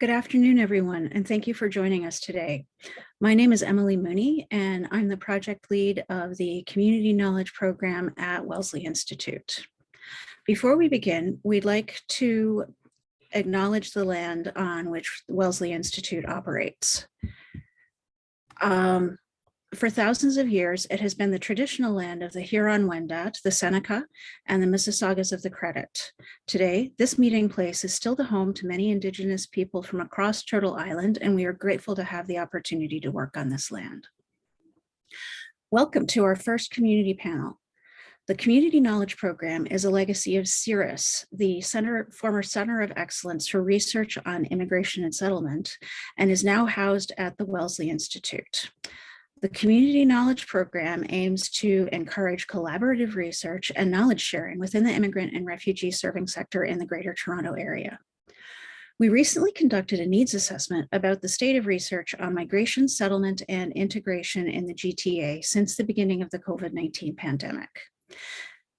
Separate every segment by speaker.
Speaker 1: Good afternoon, everyone, and thank you for joining us today. My name is Emily Mooney, and I'm the project lead of the Community Knowledge Program at Wellesley Institute. Before we begin, we'd like to acknowledge the land on which Wellesley Institute operates. For thousands of years, it has been the traditional land of the Huron-Wendat, the Seneca, and the Mississaugas of the Credit. Today, this meeting place is still the home to many Indigenous people from across Turtle Island, and we are grateful to have the opportunity to work on this land. Welcome to our first community panel. The Community Knowledge Program is a legacy of CIRIS, the former Center of Excellence for Research on Immigration and Settlement, and is now housed at the Wellesley Institute. The Community Knowledge Program aims to encourage collaborative research and knowledge sharing within the immigrant and refugee-serving sector in the Greater Toronto Area. We recently conducted a needs assessment about the state of research on migration, settlement, and integration in the GTA since the beginning of the COVID-19 pandemic.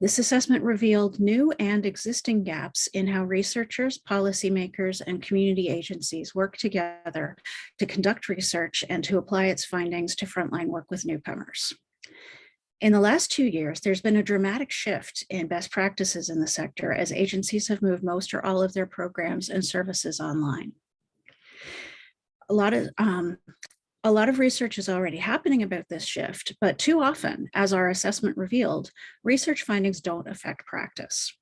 Speaker 1: This assessment revealed new and existing gaps in how researchers, policymakers, and community agencies work together to conduct research and to apply its findings to frontline work with newcomers. In the last 2 years, there's been a dramatic shift in best practices in the sector as agencies have moved most or all of their programs and services online. A lot of research is already happening about this shift, but too often, as our assessment revealed, research findings don't affect practice.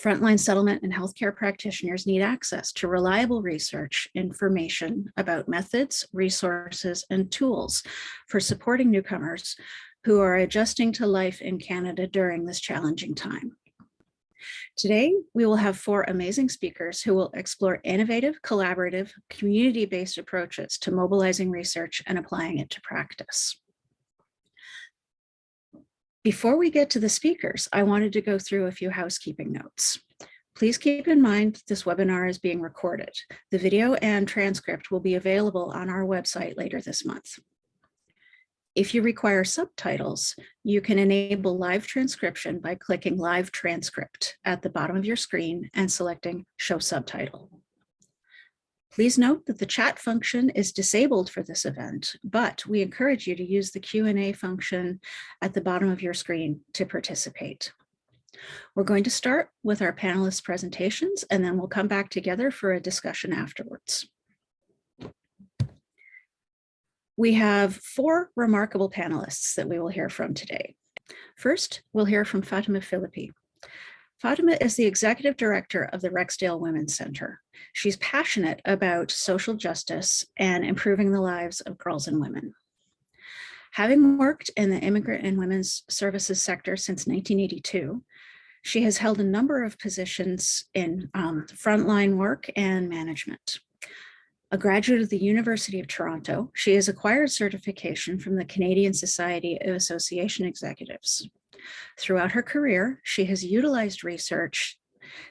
Speaker 1: Frontline settlement and healthcare practitioners need access to reliable research information about methods, resources, and tools for supporting newcomers who are adjusting to life in Canada during this challenging time. Today, we will have 4 amazing speakers who will explore innovative, collaborative, community-based approaches to mobilizing research and applying it to practice. Before we get to the speakers, I wanted to go through a few housekeeping notes. Please keep in mind this webinar is being recorded. The video and transcript will be available on our website later this month. If you require subtitles, you can enable live transcription by clicking Live Transcript at the bottom of your screen and selecting Show Subtitle. Please note that the chat function is disabled for this event, but we encourage you to use the Q&A function at the bottom of your screen to participate. We're going to start with our panelists' presentations, and then we'll come back together for a discussion afterwards. We have 4 remarkable panelists that we will hear from today. First, we'll hear from Fatima Filippi. Fatima is the executive director of the Rexdale Women's Center. She's passionate about social justice and improving the lives of girls and women. Having worked in the immigrant and women's services sector since 1982, she has held a number of positions in frontline work and management. A graduate of the University of Toronto, she has acquired certification from the Canadian Society of Association Executives. Throughout her career, she has utilized research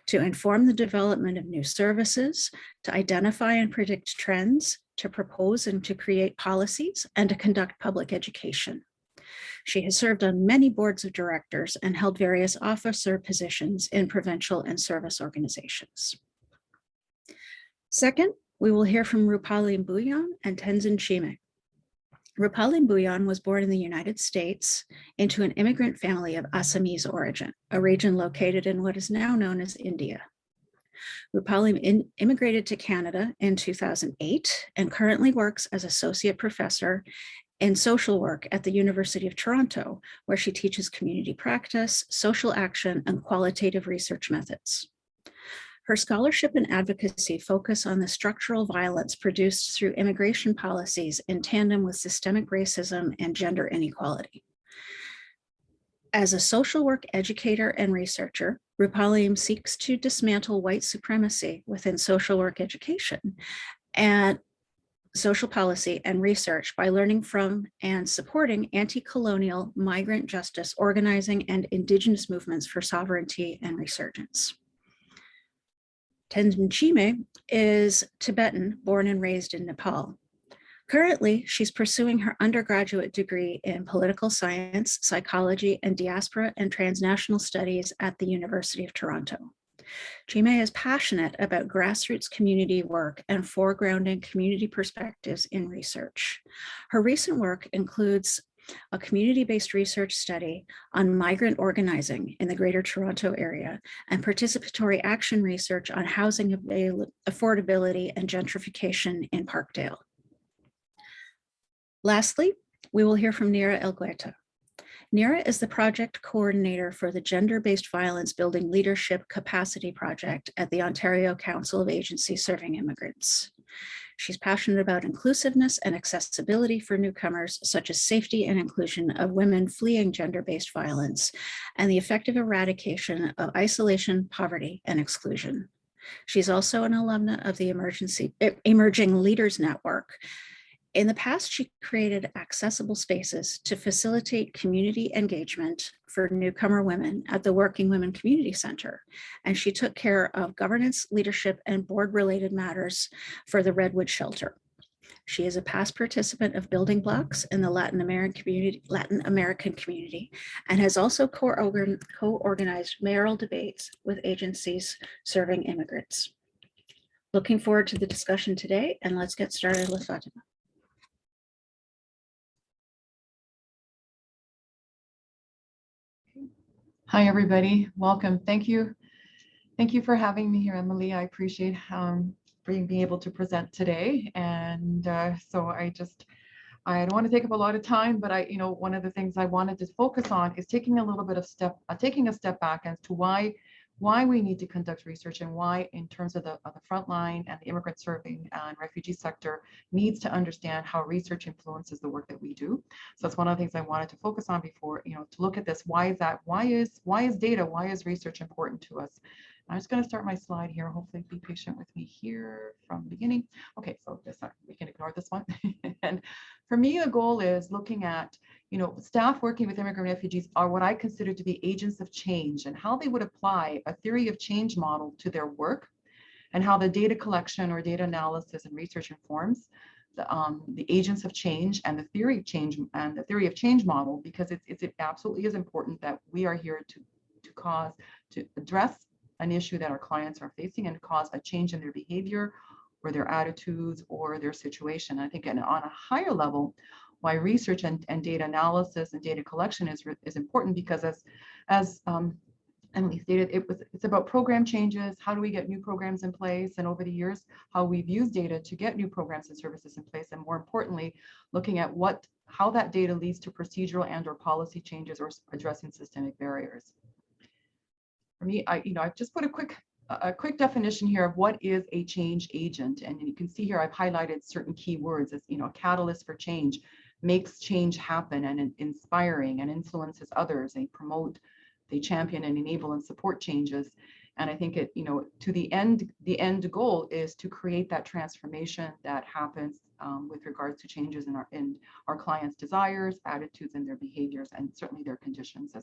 Speaker 1: to inform the development of new services, to identify and predict trends, to propose and to create policies, and to conduct public education. She has served on many boards of directors and held various officer positions in provincial and service organizations. Second, we will hear from Rupaleem Bhuyan and Tenzin Chime. Rupaleem Bhuyan was born in the United States into an immigrant family of Assamese origin, a region located in what is now known as India. Rupaleem immigrated to Canada in 2008 and currently works as associate professor in social work at the University of Toronto, where she teaches community practice, social action, and qualitative research methods. Her scholarship and advocacy focus on the structural violence produced through immigration policies in tandem with systemic racism and gender inequality. As a social work educator and researcher, Rupaleem seeks to dismantle white supremacy within social work education and social policy and research by learning from and supporting anti-colonial migrant justice organizing and Indigenous movements for sovereignty and resurgence. Tenzin Chime is Tibetan, born and raised in Nepal. Currently, she's pursuing her undergraduate degree in political science, psychology, and diaspora and transnational studies at the University of Toronto. Jime is passionate about grassroots community work and foregrounding community perspectives in research. Her recent work includes a community-based research study on migrant organizing in the Greater Toronto Area and participatory action research on housing affordability and gentrification in Parkdale. Lastly, we will hear from Nira Elgueta. Nira is the project coordinator for the Gender-Based Violence Building Leadership Capacity Project at the Ontario Council of Agencies Serving Immigrants. She's passionate about inclusiveness and accessibility for newcomers, such as safety and inclusion of women fleeing gender-based violence and the effective eradication of isolation, poverty, and exclusion. She's also an alumna of the Emerging Leaders Network. In the past, she created accessible spaces to facilitate community engagement for newcomer women at the Working Women Community Center, and she took care of governance, leadership, and board-related matters for the Redwood Shelter. She is a past participant of Building Blocks in the Latin American community, and has also co-organized mayoral debates with agencies serving immigrants. Looking forward to the discussion today, and let's get started with Fatima.
Speaker 2: Hi, everybody. Welcome. Thank you. Thank you for having me here, Emily. I appreciate being able to present today. And so I don't want to take up a lot of time, but one of the things I wanted to focus on is taking a step back as to why we need to conduct research, and why, in terms of the front line and the immigrant serving and refugee sector, needs to understand how research influences the work that we do. So that's one of the things I wanted to focus on before, to look at this. Why is that? Why is data? Why is research important to us? I'm just going to start my slide here. Hopefully be patient with me here from the beginning. Okay, so we can ignore this one. And for me, the goal is looking at, staff working with immigrant refugees are what I consider to be agents of change, and how they would apply a theory of change model to their work, and how the data collection or data analysis and research informs the agents of change and the theory of change model, because it absolutely is important that we are here to address an issue that our clients are facing and cause a change in their behavior or their attitudes or their situation. I think on a higher level, why research and data analysis and data collection is important, because as Emily stated, it's about program changes. How do we get new programs in place? And over the years, how we've used data to get new programs and services in place, and more importantly, looking at how that data leads to procedural and/or policy changes or addressing systemic barriers. For me, I've just put a quick definition here of what is a change agent, and you can see here I've highlighted certain key words as a catalyst for change, makes change happen, and inspiring, and influences others. They champion and enable and support changes. And I think to the end goal is to create that transformation that happens with regards to changes in our clients' desires, attitudes, and their behaviors, and certainly their conditions.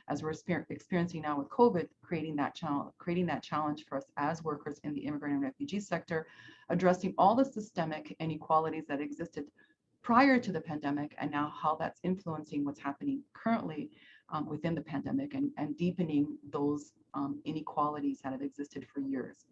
Speaker 2: As we're experiencing now with COVID, creating that challenge for us as workers in the immigrant and refugee sector, addressing all the systemic inequalities that existed prior to the pandemic, and now how that's influencing what's happening currently within the pandemic, and deepening those inequalities that have existed for years.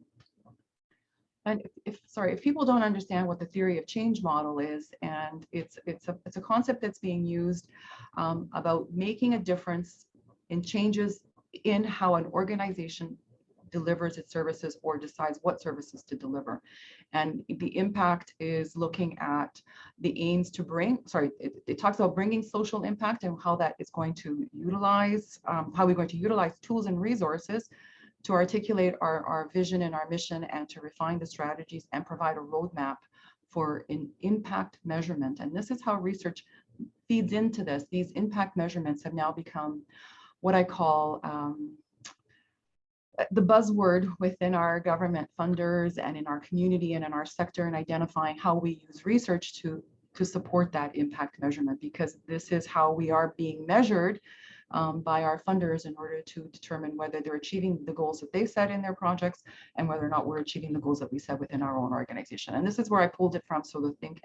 Speaker 2: And if people don't understand what the theory of change model is, and it's a concept that's being used about making a difference in changes in how an organization delivers its services or decides what services to deliver. And the impact is looking at the aims to it talks about bringing social impact, and how that is going to utilize, how we're going to utilize tools and resources to articulate our vision and our mission, and to refine the strategies and provide a roadmap for an impact measurement. And this is how research feeds into this. These impact measurements have now become what I call the buzzword within our government funders and in our community and in our sector, and identifying how we use research to support that impact measurement, because this is how we are being measured by our funders in order to determine whether they're achieving the goals that they set in their projects, and whether or not we're achieving the goals that we set within our own organization. And this is where I pulled it from. So the Think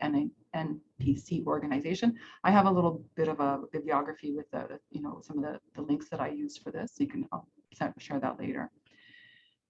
Speaker 2: NPC organization, I have a little bit of a bibliography with some of the links that I used for this. So I'll share that later.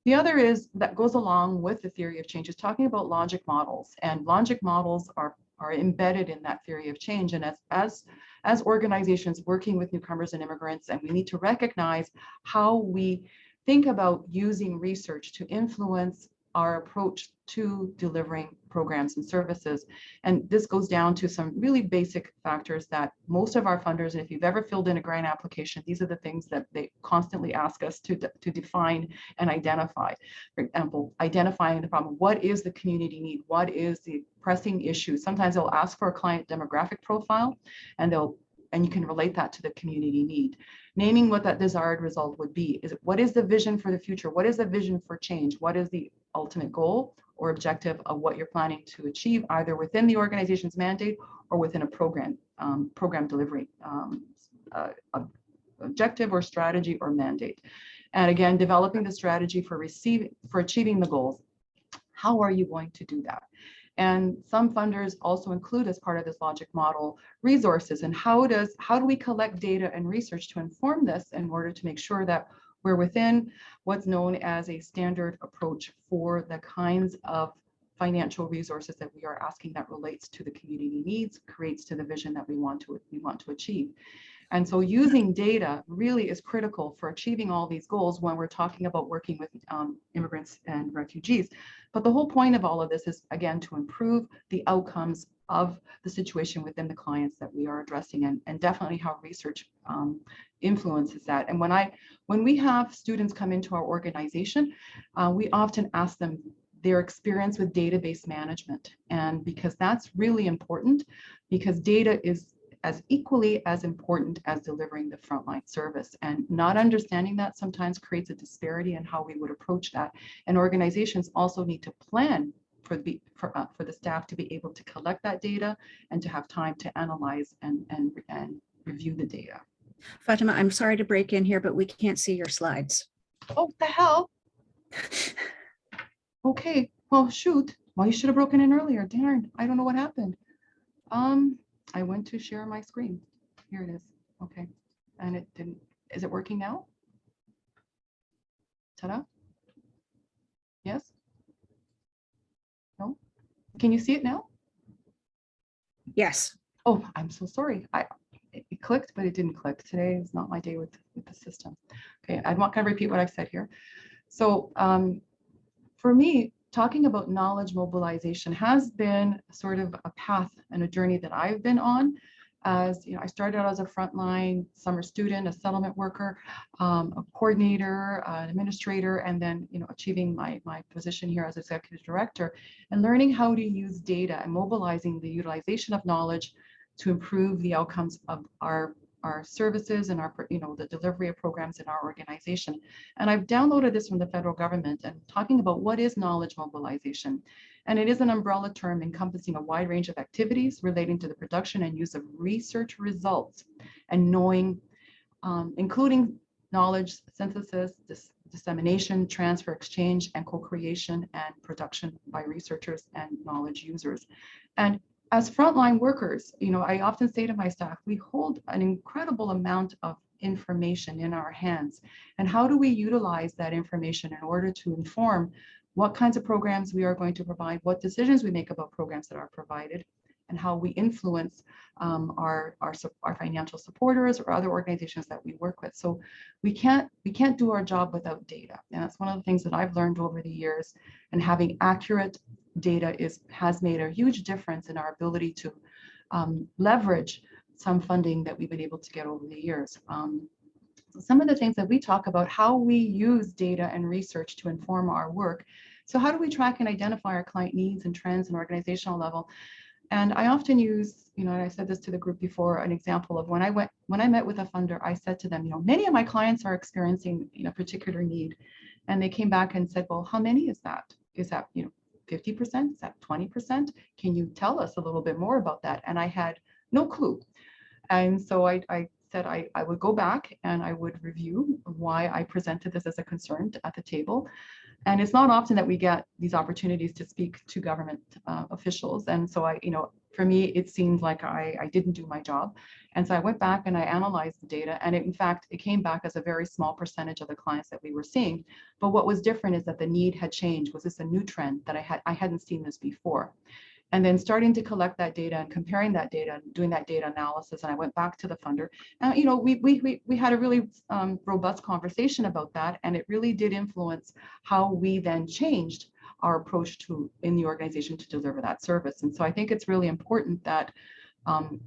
Speaker 2: The other is that goes along with the theory of change is talking about logic models, and logic models are embedded in that theory of change. And as organizations working with newcomers and immigrants, and we need to recognize how we think about using research to influence our approach to delivering programs and services. And this goes down to some really basic factors that most of our funders, and if you've ever filled in a grant application, these are the things that they constantly ask us to define and identify. For example, identifying the problem. What is the community need? What is the pressing issue? Sometimes they'll ask for a client demographic profile, and you can relate that to the community need. Naming what that desired result would be. What is the vision for the future? What is the vision for change? What is the ultimate goal or objective of what you're planning to achieve, either within the organization's mandate or within a program delivery objective or strategy or mandate. And again, developing the strategy for achieving the goals. How are you going to do that? And some funders also include, as part of this logic model, resources. And how do we collect data and research to inform this in order to make sure that we're within what's known as a standard approach for the kinds of financial resources that we are asking that relates to the community needs, creates to the vision that we want to achieve. And so using data really is critical for achieving all these goals when we're talking about working with immigrants and refugees. But the whole point of all of this is, again, to improve the outcomes of the situation within the clients that we are addressing, and definitely how research influences that. And when we have students come into our organization, we often ask them their experience with database management. And because that's really important, because data is as equally as important as delivering the frontline service. And not understanding that sometimes creates a disparity in how we would approach that. And organizations also need to plan for the staff to be able to collect that data and to have time to analyze and review the data.
Speaker 1: Fatima, I'm sorry to break in here, but we can't see your slides.
Speaker 2: Oh, the hell? Okay, well, shoot. Well, you should have broken in earlier. Darn, I don't know what happened. I went to share my screen. Here it is. Okay, and it didn't. Is it working now? Ta-da. Yes? No? Can you see it now?
Speaker 1: Yes.
Speaker 2: Oh, I'm so sorry. It clicked, but it didn't click. Today is not my day with the system. Okay, I want to repeat what I've said here. So for me, talking about knowledge mobilization has been sort of a path and a journey that I've been on. As you know, I started out as a frontline summer student, a settlement worker, a coordinator, an administrator, and then achieving my position here as executive director, and learning how to use data and mobilizing the utilization of knowledge to improve the outcomes of our services and the delivery of programs in our organization. And I've downloaded this from the federal government and talking about what is knowledge mobilization. And it is an umbrella term encompassing a wide range of activities relating to the production and use of research results and knowing, including knowledge synthesis, dissemination, transfer, exchange, and co-creation and production by researchers and knowledge users. And as frontline workers, I often say to my staff, we hold an incredible amount of information in our hands. And how do we utilize that information in order to inform what kinds of programs we are going to provide, what decisions we make about programs that are provided, and how we influence our financial supporters or other organizations that we work with. So we can't do our job without data. And that's one of the things that I've learned over the years, and having accurate data has made a huge difference in our ability to leverage some funding that we've been able to get over the years. So some of the things that we talk about, how we use data and research to inform our work. So how do we track and identify our client needs and trends and organizational level? And I often use, and I said this to the group before, an example of when I met with a funder, I said to them, many of my clients are experiencing a particular need. And they came back and said, well, how many is that? Is that, 50%? Is that 20%? Can you tell us a little bit more about that? And I had no clue. And so I said I would go back and I would review why I presented this as a concern at the table. And it's not often that we get these opportunities to speak to government officials. And so for me, it seemed like I didn't do my job. And so I went back and I analyzed the data, and in fact, it came back as a very small percentage of the clients that we were seeing. But what was different is that the need had changed. Was this a new trend that I hadn't seen this before? And then starting to collect that data and comparing that data and doing that data analysis. And I went back to the funder. And we had a really robust conversation about that. And it really did influence how we then changed our approach in the organization to deliver that service. And so I think it's really important that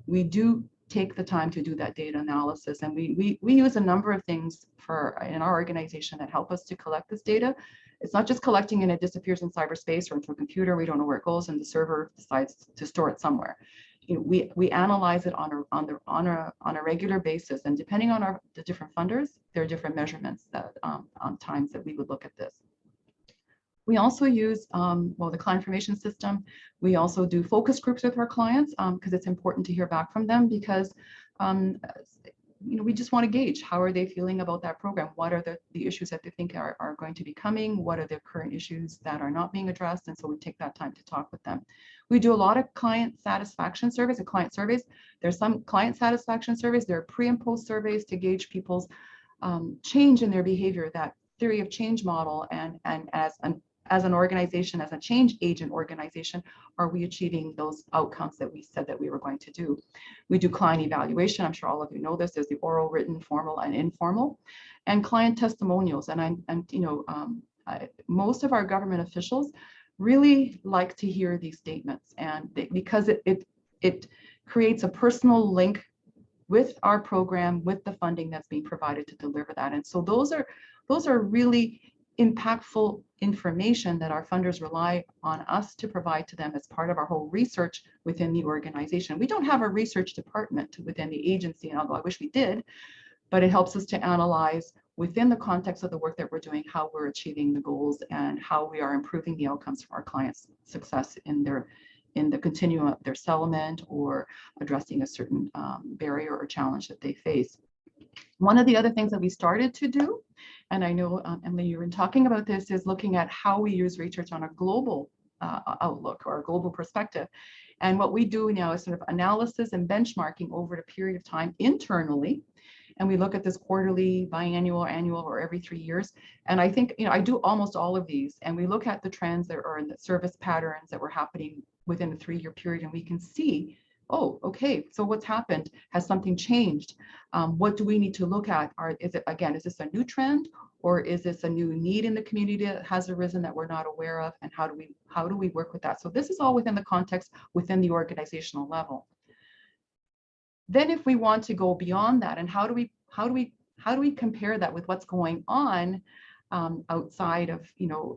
Speaker 2: we do take the time to do that data analysis. And we use a number of things in our organization that help us to collect this data. It's not just collecting and it disappears in cyberspace or into a computer. We don't know where it goes, and the server decides to store it somewhere. We analyze it on a regular basis, and depending on the different funders, there are different measurements that on times that we would look at this. We also use the client information system. We also do focus groups with our clients because it's important to hear back from them, because we just want to gauge how are they feeling about that program. What are the issues that they think are going to be coming? What are the current issues that are not being addressed? And so we take that time to talk with them. We do a lot of client satisfaction surveys and client surveys. There's some client satisfaction surveys. There are pre and post surveys to gauge people's change in their behavior, that theory of change model, and as an organization, as a change agent organization, are we achieving those outcomes that we said that we were going to do? We do client evaluation. I'm sure all of you know this. There's the oral, written, formal, and informal, and client testimonials. And most of our government officials really like to hear these statements, and because it creates a personal link with our program, with the funding that's being provided to deliver that. And so those are really impactful information that our funders rely on us to provide to them as part of our whole research within the organization. We don't have a research department within the agency, and although I wish we did, but it helps us to analyze within the context of the work that we're doing, how we're achieving the goals and how we are improving the outcomes for our clients' success in the continuum of their settlement or addressing a certain barrier or challenge that they face. One of the other things that we started to do, and I know, Emily, you've been talking about this, is looking at how we use research on a global outlook or a global perspective. And what we do now is sort of analysis and benchmarking over a period of time internally. And we look at this quarterly, biannual, annual, or every 3 years. And I think, I do almost all of these. And we look at the trends that are in the service patterns that were happening within a 3-year period, and we can see, oh, okay, so what's happened? Has something changed? What do we need to look at? Is this a new trend, or is this a new need in the community that has arisen that we're not aware of? And how do we work with that? So this is all within the context, within the organizational level. Then if we want to go beyond that, and how do we compare that with what's going on outside of,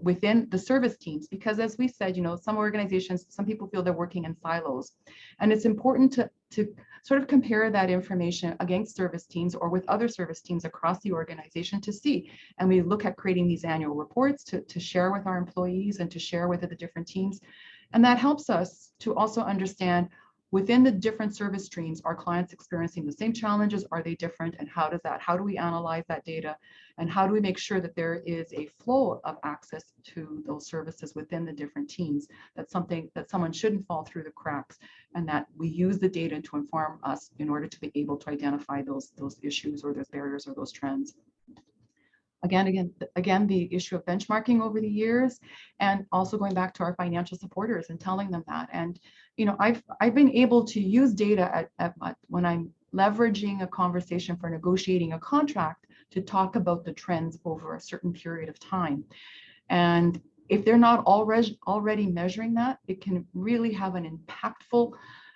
Speaker 2: within the service teams? Because as we said, some organizations, some people feel they're working in silos, and it's important to sort of compare that information against service teams or with other service teams across the organization to see. And we look at creating these annual reports to share with our employees and to share with the different teams. And that helps us to also understand, within the different service streams, are clients experiencing the same challenges? Are they different? And how do we analyze that data? And how do we make sure that there is a flow of access to those services within the different teams? That's something that someone shouldn't fall through the cracks, and that we use the data to inform us in order to be able to identify those issues or those barriers or those trends. Again, the issue of benchmarking over the years, and also going back to our financial supporters and telling them that. And I've been able to use data when I'm leveraging a conversation for negotiating a contract to talk about the trends over a certain period of time. And if they're not already measuring that, it can really have an impactful,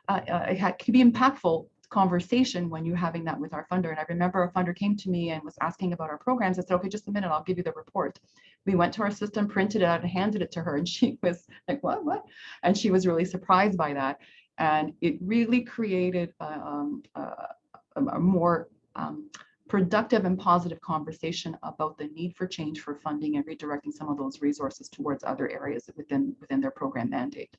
Speaker 2: it can be impactful conversation when you're having that with our funder. And I remember a funder came to me and was asking about our programs. I said, okay, just a minute, I'll give you the report. We went to our system, printed it out, and handed it to her. And she was like, what? And she was really surprised by that. And it really created a more productive and positive conversation about the need for change, for funding, and redirecting some of those resources towards other areas within their program mandate.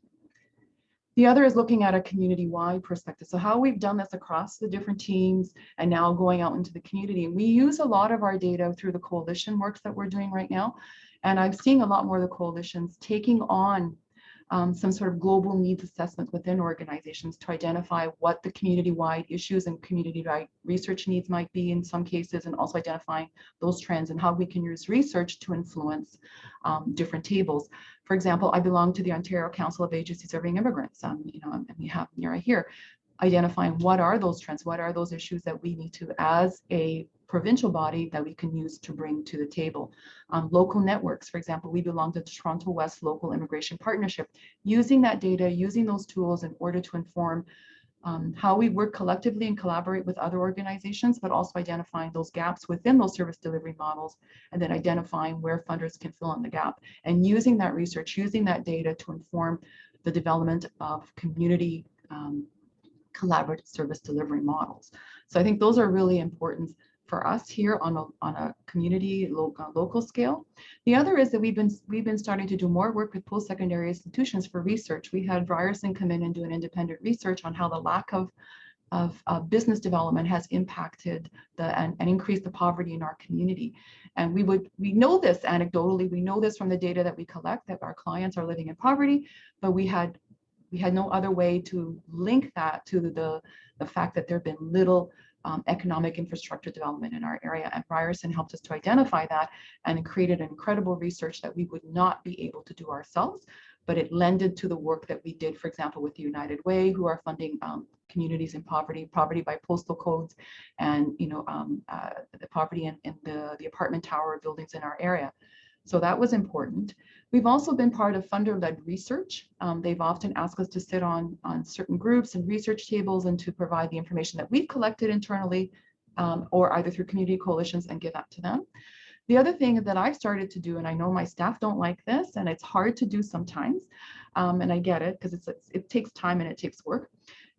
Speaker 2: The other is looking at a community-wide perspective. So how we've done this across the different teams and now going out into the community. And we use a lot of our data through the coalition works that we're doing right now. And I'm seeing a lot more of the coalitions taking on some sort of global needs assessment within organizations to identify what the community-wide issues and community-wide research needs might be in some cases, and also identifying those trends and how we can use research to influence different tables. For example, I belong to the Ontario Council of Agencies Serving Immigrants, and we have Nira here, identifying what are those trends, what are those issues that we need to, as a provincial body, that we can use to bring to the table. Local networks, for example, we belong to the Toronto West Local Immigration Partnership, using that data, using those tools in order to inform how we work collectively and collaborate with other organizations, but also identifying those gaps within those service delivery models, and then identifying where funders can fill in the gap, and using that research, using that data to inform the development of community collaborative service delivery models. So I think those are really important for us here on a community local scale. The other is that we've been starting to do more work with post-secondary institutions for research. We had Ryerson come in and do an independent research on how the lack of business development has impacted and increased the poverty in our community. And we know this anecdotally, we know this from the data that we collect, that our clients are living in poverty, but we had no other way to link that to the fact that there have been little economic infrastructure development in our area. And Ryerson helped us to identify that and created an incredible research that we would not be able to do ourselves, but it lended to the work that we did, for example, with the United Way, who are funding communities in poverty by postal codes, and the poverty in the apartment tower buildings in our area. So that was important. We've also been part of funder-led research. They've often asked us to sit on certain groups and research tables and to provide the information that we've collected internally, or either through community coalitions, and give that to them. The other thing that I've started to do, and I know my staff don't like this, and it's hard to do sometimes, and I get it because it takes time and it takes work,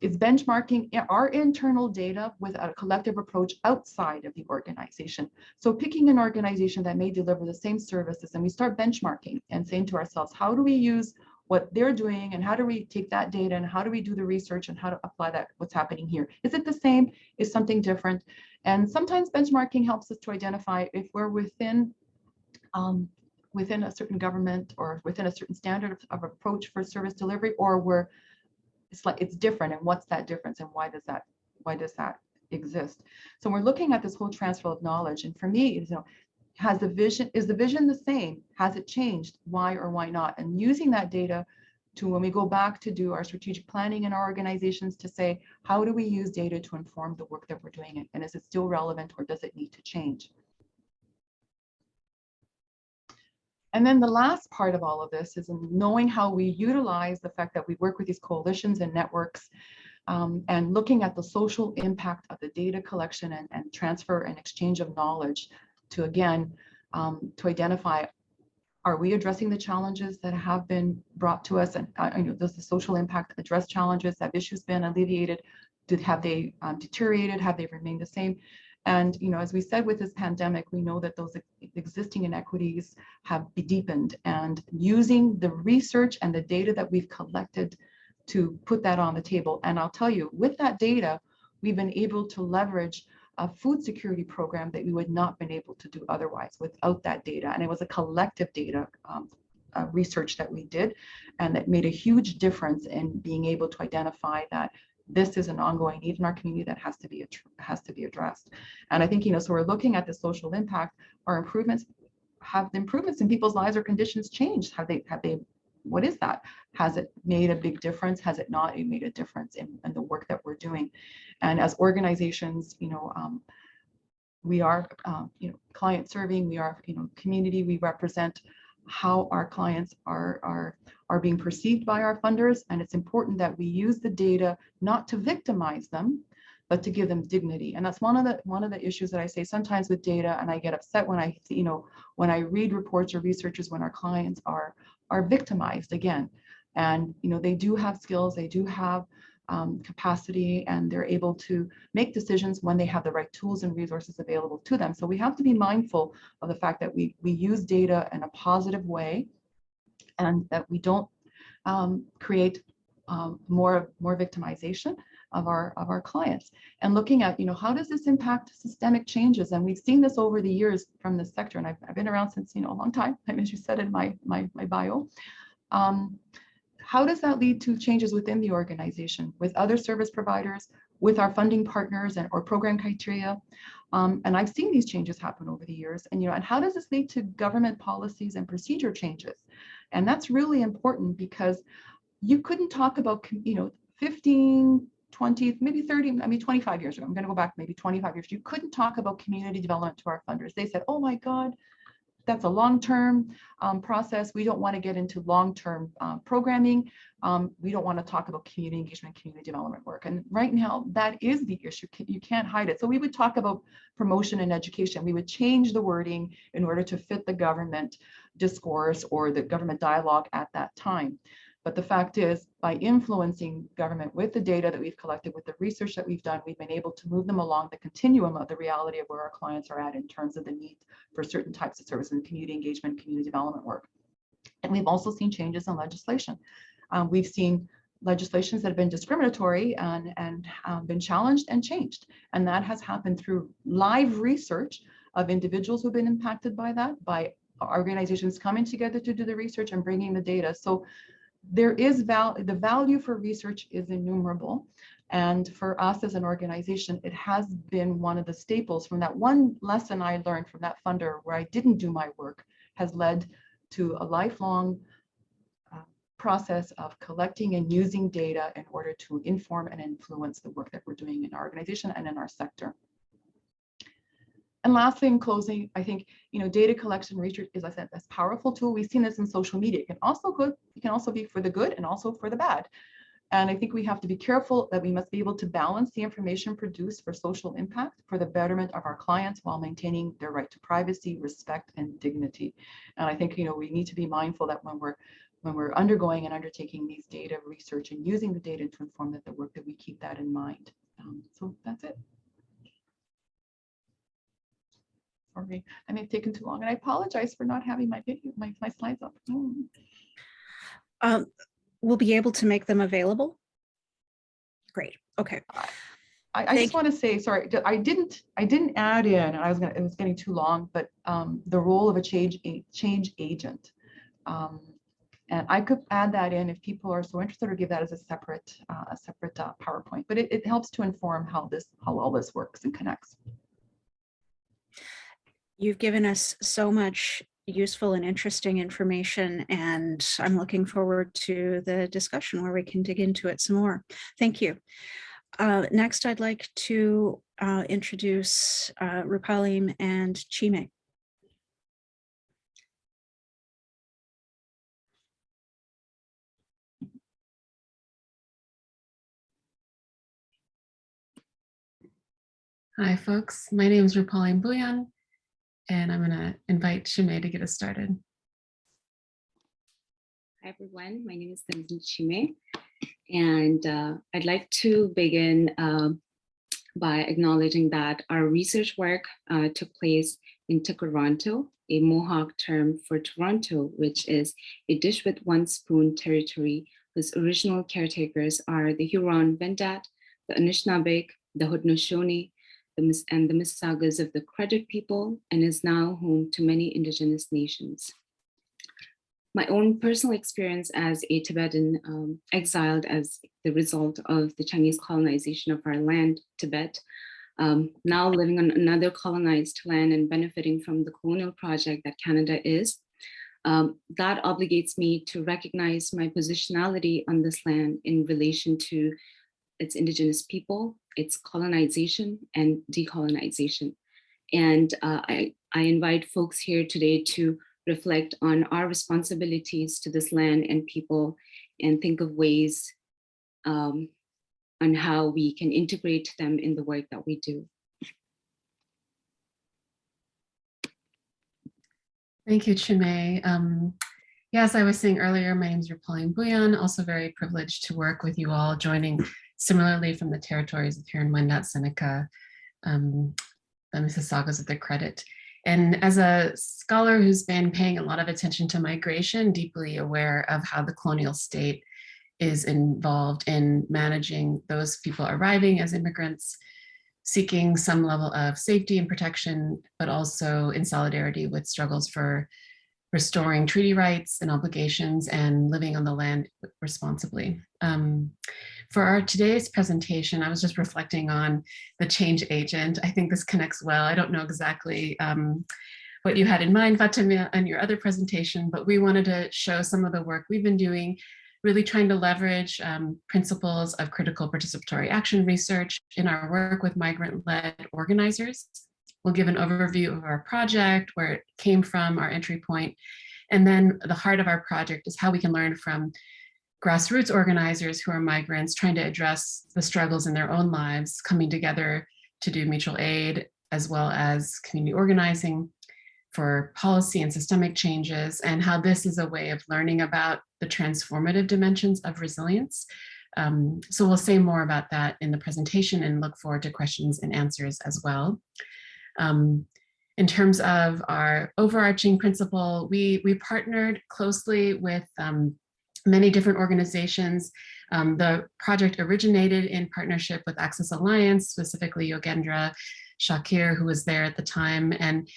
Speaker 2: is benchmarking our internal data with a collective approach outside of the organization. So picking an organization that may deliver the same services, and we start benchmarking and saying to ourselves, how do we use what they're doing, and how do we take that data, and how do we do the research, and how to apply that, what's happening here? Is it the same? Is something different? And sometimes benchmarking helps us to identify if we're within a certain government or within a certain standard of approach for service delivery, or it's different, and what's that difference, and why does that exist? So we're looking at this whole transfer of knowledge, and for me, is the vision the same? Has it changed? Why or why not? And using that data to, when we go back to do our strategic planning in our organizations, to say, how do we use data to inform the work that we're doing, and is it still relevant, or does it need to change? And then the last part of all of this is knowing how we utilize the fact that we work with these coalitions and networks, and looking at the social impact of the data collection and transfer and exchange of knowledge to, again, to identify, are we addressing the challenges that have been brought to us? And does the social impact address challenges? Have issues been alleviated? Have they deteriorated? Have they remained the same? And as we said, with this pandemic, we know that those existing inequities have deepened, and using the research and the data that we've collected to put that on the table. And I'll tell you, with that data, we've been able to leverage a food security program that we would not have been able to do otherwise without that data. And it was a collective data research that we did, and that made a huge difference in being able to identify that this is an ongoing need in our community that has to be addressed. And I think, so we're looking at the social impact. Have the improvements in people's lives or conditions changed? Have they, what is that? Has it made a big difference? Has it not made a difference in the work that we're doing? And as organizations, we are, client serving, we are, community, we represent how our clients are being perceived by our funders. And it's important that we use the data not to victimize them, but to give them dignity. And that's one of the issues that I say sometimes with data, and I get upset when I see, when I read reports or researchers when our clients are victimized again. And they do have skills, they do have capacity, and they're able to make decisions when they have the right tools and resources available to them. So we have to be mindful of the fact that we use data in a positive way, and that we don't create more victimization of our clients, and looking at, how does this impact systemic changes? And we've seen this over the years from this sector, and I've been around since, a long time, as you said in my bio. How does that lead to changes within the organization, with other service providers, with our funding partners or program criteria? And I've seen these changes happen over the years. And, and how does this lead to government policies and procedure changes? And that's really important, because you couldn't talk about, 15, 20, maybe 30, 25 years ago. I'm going to go back maybe 25 years. You couldn't talk about community development to our funders. They said, oh my God, that's a long-term process. We don't want to get into long-term programming. We don't want to talk about community engagement, community development work. And right now, that is the issue. You can't hide it. So we would talk about promotion and education. We would change the wording in order to fit the government discourse or the government dialogue at that time. But the fact is, by influencing government with the data that we've collected, with the research that we've done, we've been able to move them along the continuum of the reality of where our clients are at in terms of the need for certain types of service and community engagement, community development work. And we've also seen changes in legislation. We've seen legislations that have been discriminatory and been challenged and changed. And that has happened through live research of individuals who've been impacted by that, by organizations coming together to do the research and bringing the data. So there is the value for research is innumerable. And for us as an organization, it has been one of the staples. From that one lesson I learned from that funder where I didn't do my work, has led to a lifelong process of collecting and using data in order to inform and influence the work that we're doing in our organization and in our sector. And lastly, in closing, I think, data collection research is, I said, a powerful tool. We've seen this in social media. It can also be for the good and also for the bad. And I think we have to be careful that we must be able to balance the information produced for social impact, for the betterment of our clients, while maintaining their right to privacy, respect, and dignity. And I think, we need to be mindful that when we're undergoing and undertaking these data research and using the data to inform the work, that we keep that in mind. So that's it. Sorry, I may have taken too long, and I apologize for not having my video, my slides up.
Speaker 1: We'll be able to make them available. Great. Okay.
Speaker 2: I just want to say, sorry, I didn't add in, and it was getting too long, but the role of a change agent. And I could add that in if people are so interested, or give that as a separate PowerPoint. But it helps to inform how all this works and connects.
Speaker 1: You've given us so much useful and interesting information, and I'm looking forward to the discussion where we can dig into it some more. Thank you. Next, I'd like to introduce Rupaleem and Chime.
Speaker 3: Hi, folks. My name is Rupaleem Bhuyan, and I'm going to invite Chime to get us started.
Speaker 4: Hi, everyone. My name is Chime, and I'd like to begin by acknowledging that our research work took place in Toronto, a Mohawk term for Toronto, which is a dish with one spoon territory whose original caretakers are the Huron-Wendat, the Anishinaabeg, the Haudenosaunee, and the Mississaugas of the Credit people, and is now home to many Indigenous nations. My own personal experience as a Tibetan exiled as the result of the Chinese colonization of our land, Tibet, now living on another colonized land and benefiting from the colonial project that Canada is, that obligates me to recognize my positionality on this land in relation to its Indigenous people, its colonization and decolonization. And I invite folks here today to reflect on our responsibilities to this land and people, and think of ways on how we can integrate them in the work that we do.
Speaker 3: Thank you, Chime. Yes, I was saying earlier, my name is Rupaleem Bhuyan, also very privileged to work with you all, joining similarly from the territories of Huron-Wendat, Seneca, the Mississaugas of the Credit. And as a scholar who's been paying a lot of attention to migration, deeply aware of how the colonial state is involved in managing those people arriving as immigrants, seeking some level of safety and protection, but also in solidarity with struggles for restoring treaty rights and obligations and living on the land responsibly. For our today's presentation, I was just reflecting on the change agent. I think this connects well. I don't know exactly what you had in mind, Fatima, and your other presentation, but we wanted to show some of the work we've been doing, really trying to leverage principles of critical participatory action research in our work with migrant-led organizers. We'll give an overview of our project, where it came from, our entry point, and then the heart of our project is how we can learn from grassroots organizers who are migrants trying to address the struggles in their own lives, coming together to do mutual aid, as well as community organizing for policy and systemic changes, and how this is a way of learning about the transformative dimensions of resilience. So we'll say more about that in the presentation and look forward to questions and answers as well. In terms of our overarching principle, we partnered closely with many different organizations. The project originated in partnership with Access Alliance, specifically Yogendra Shakir, who was there at the time, and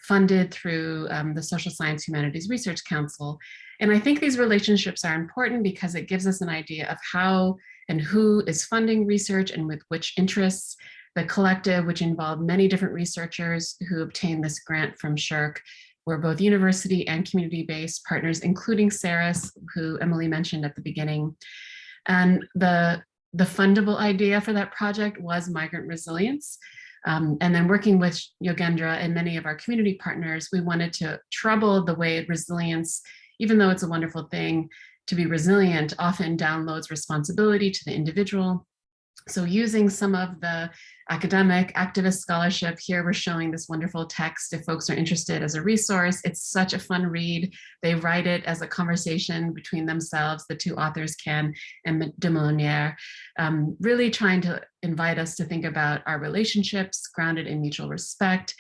Speaker 3: funded through the Social Science Humanities Research Council. And I think these relationships are important because it gives us an idea of how and who is funding research and with which interests. The collective, which involved many different researchers who obtained this grant from SSHRC, were both university and community-based partners, including Saris, who Emily mentioned at the beginning. And the fundable idea for that project was migrant resilience. And then working with Yogendra and many of our community partners, we wanted to trouble the way resilience, even though it's a wonderful thing to be resilient, often downloads responsibility to the individual. So using some of the academic activist scholarship, here we're showing this wonderful text if folks are interested as a resource. It's such a fun read. They write it as a conversation between themselves, the two authors, Ken and Demonier, really trying to invite us to think about our relationships grounded in mutual respect,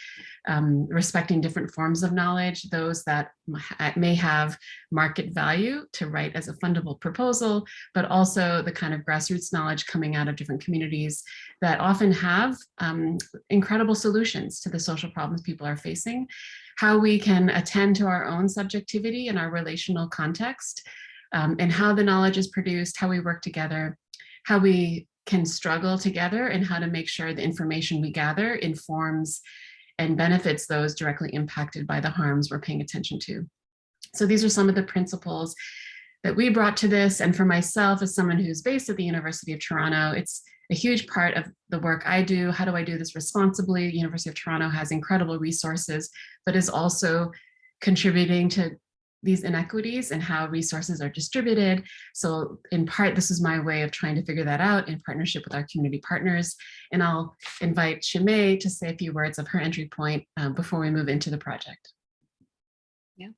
Speaker 3: respecting different forms of knowledge, those that may have market value to write as a fundable proposal, but also the kind of grassroots knowledge coming out of different communities that often have incredible solutions to the social problems people are facing, how we can attend to our own subjectivity and our relational context, and how the knowledge is produced, how we work together, how we can struggle together, and how to make sure the information we gather informs and benefits those directly impacted by the harms we're paying attention to. So these are some of the principles that we brought to this. And for myself, as someone who's based at the University of Toronto, it's a huge part of the work I do. How do I do this responsibly? The University of Toronto has incredible resources, but is also contributing to these inequities and how resources are distributed. So in part, this is my way of trying to figure that out in partnership with our community partners. And I'll invite Shimei to say a few words of her entry point before we move into the project.
Speaker 4: Yeah.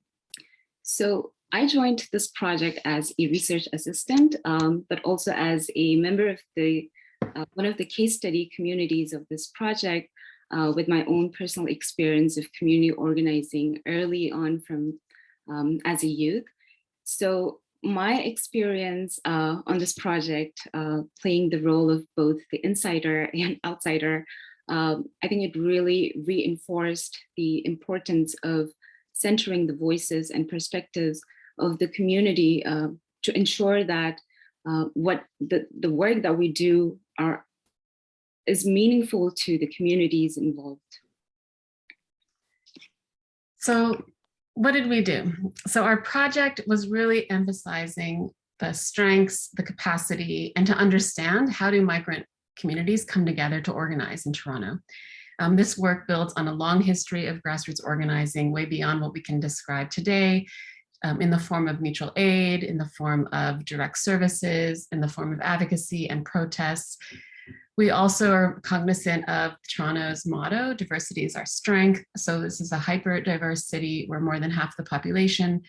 Speaker 4: So I joined this project as a research assistant, but also as a member of the one of the case study communities of this project, with my own personal experience of community organizing early on from as a youth. So my experience on this project, playing the role of both the insider and outsider, I think it really reinforced the importance of centering the voices and perspectives of the community to ensure that what the work that we do is meaningful to the communities involved.
Speaker 3: So what did we do? So our project was really emphasizing the strengths, the capacity, and to understand how do migrant communities come together to organize in Toronto. This work builds on a long history of grassroots organizing way beyond what we can describe today, in the form of mutual aid, in the form of direct services, in the form of advocacy and protests. We also are cognizant of Toronto's motto, diversity is our strength. So this is a hyper-diverse city where more than half the population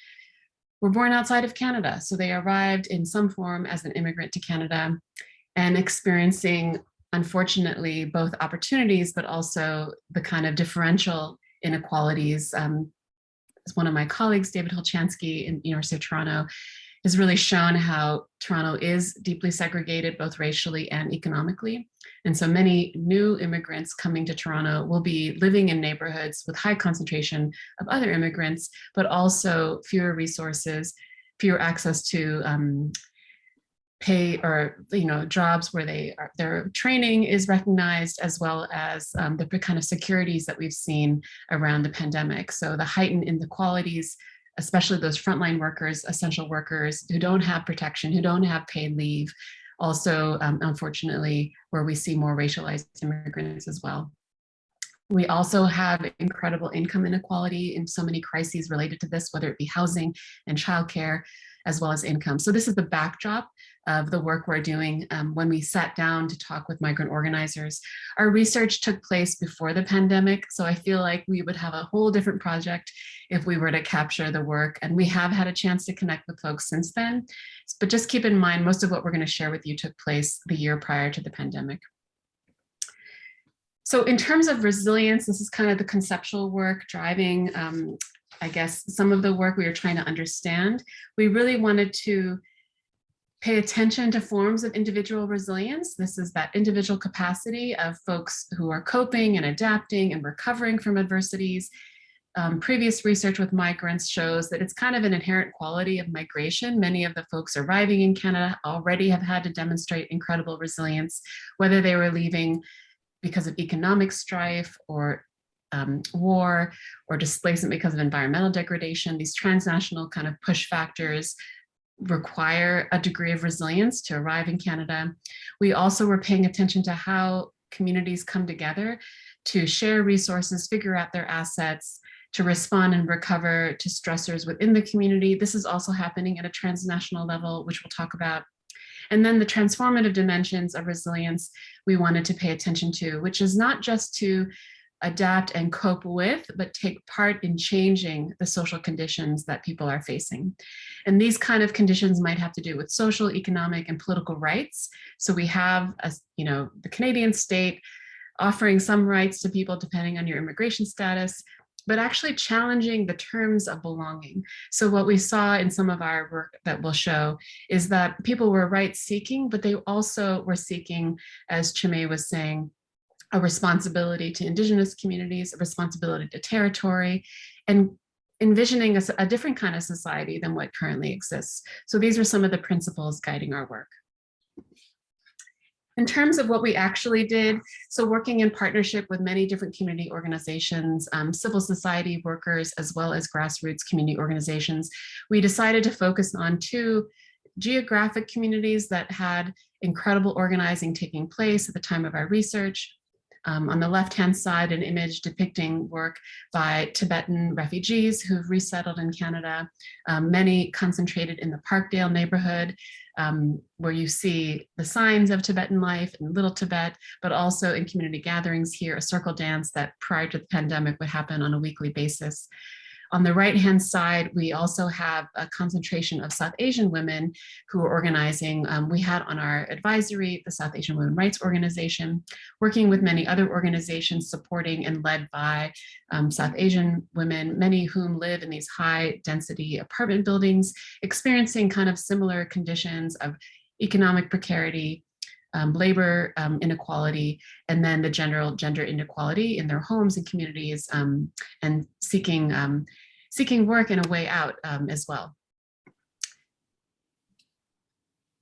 Speaker 3: were born outside of Canada. So they arrived in some form as an immigrant to Canada and experiencing, unfortunately, both opportunities, but also the kind of differential inequalities. As one of my colleagues, David Holchansky in the University of Toronto, has really shown how Toronto is deeply segregated, both racially and economically. And so many new immigrants coming to Toronto will be living in neighborhoods with high concentration of other immigrants, but also fewer resources, fewer access to pay or jobs where their training is recognized, as well as the kind of securities that we've seen around the pandemic. So the heightened inequalities, especially those frontline workers, essential workers who don't have protection, who don't have paid leave. Also, unfortunately, where we see more racialized immigrants as well. We also have incredible income inequality in so many crises related to this, whether it be housing and childcare, as well as income. So this is the backdrop of the work we're doing. When we sat down to talk with migrant organizers, our research took place before the pandemic. So I feel like we would have a whole different project if we were to capture the work. And we have had a chance to connect with folks since then. But just keep in mind, most of what we're going to share with you took place the year prior to the pandemic. So in terms of resilience, this is kind of the conceptual work driving, I guess, some of the work we were trying to understand. We really wanted to pay attention to forms of individual resilience. This is that individual capacity of folks who are coping and adapting and recovering from adversities. Previous research with migrants shows that it's kind of an inherent quality of migration. Many of the folks arriving in Canada already have had to demonstrate incredible resilience, whether they were leaving because of economic strife or war or displacement because of environmental degradation. These transnational kind of push factors require a degree of resilience to arrive in Canada. We also were paying attention to how communities come together to share resources, figure out their assets, to respond and recover to stressors within the community. This is also happening at a transnational level, which we'll talk about. And then the transformative dimensions of resilience we wanted to pay attention to, which is not just to adapt and cope with, but take part in changing the social conditions that people are facing. And these kind of conditions might have to do with social, economic, and political rights. So we have, the Canadian state offering some rights to people depending on your immigration status, but actually challenging the terms of belonging. So what we saw in some of our work that we'll show is that people were rights seeking, but they also were seeking, as Chime was saying, a responsibility to Indigenous communities, a responsibility to territory, and envisioning a different kind of society than what currently exists. So these are some of the principles guiding our work. In terms of what we actually did, so working in partnership with many different community organizations, civil society workers, as well as grassroots community organizations, we decided to focus on 2 geographic communities that had incredible organizing taking place at the time of our research. On the left-hand side, an image depicting work by Tibetan refugees who've resettled in Canada, many concentrated in the Parkdale neighborhood, where you see the signs of Tibetan life in Little Tibet, but also in community gatherings here, a circle dance that prior to the pandemic would happen on a weekly basis. On the right-hand side, we also have a concentration of South Asian women who are organizing. We had on our advisory the South Asian Women Rights Organization, working with many other organizations supporting and led by South Asian women, many whom live in these high-density apartment buildings, experiencing kind of similar conditions of economic precarity, labor inequality, and then the general gender inequality in their homes and communities, and seeking work and a way out as well.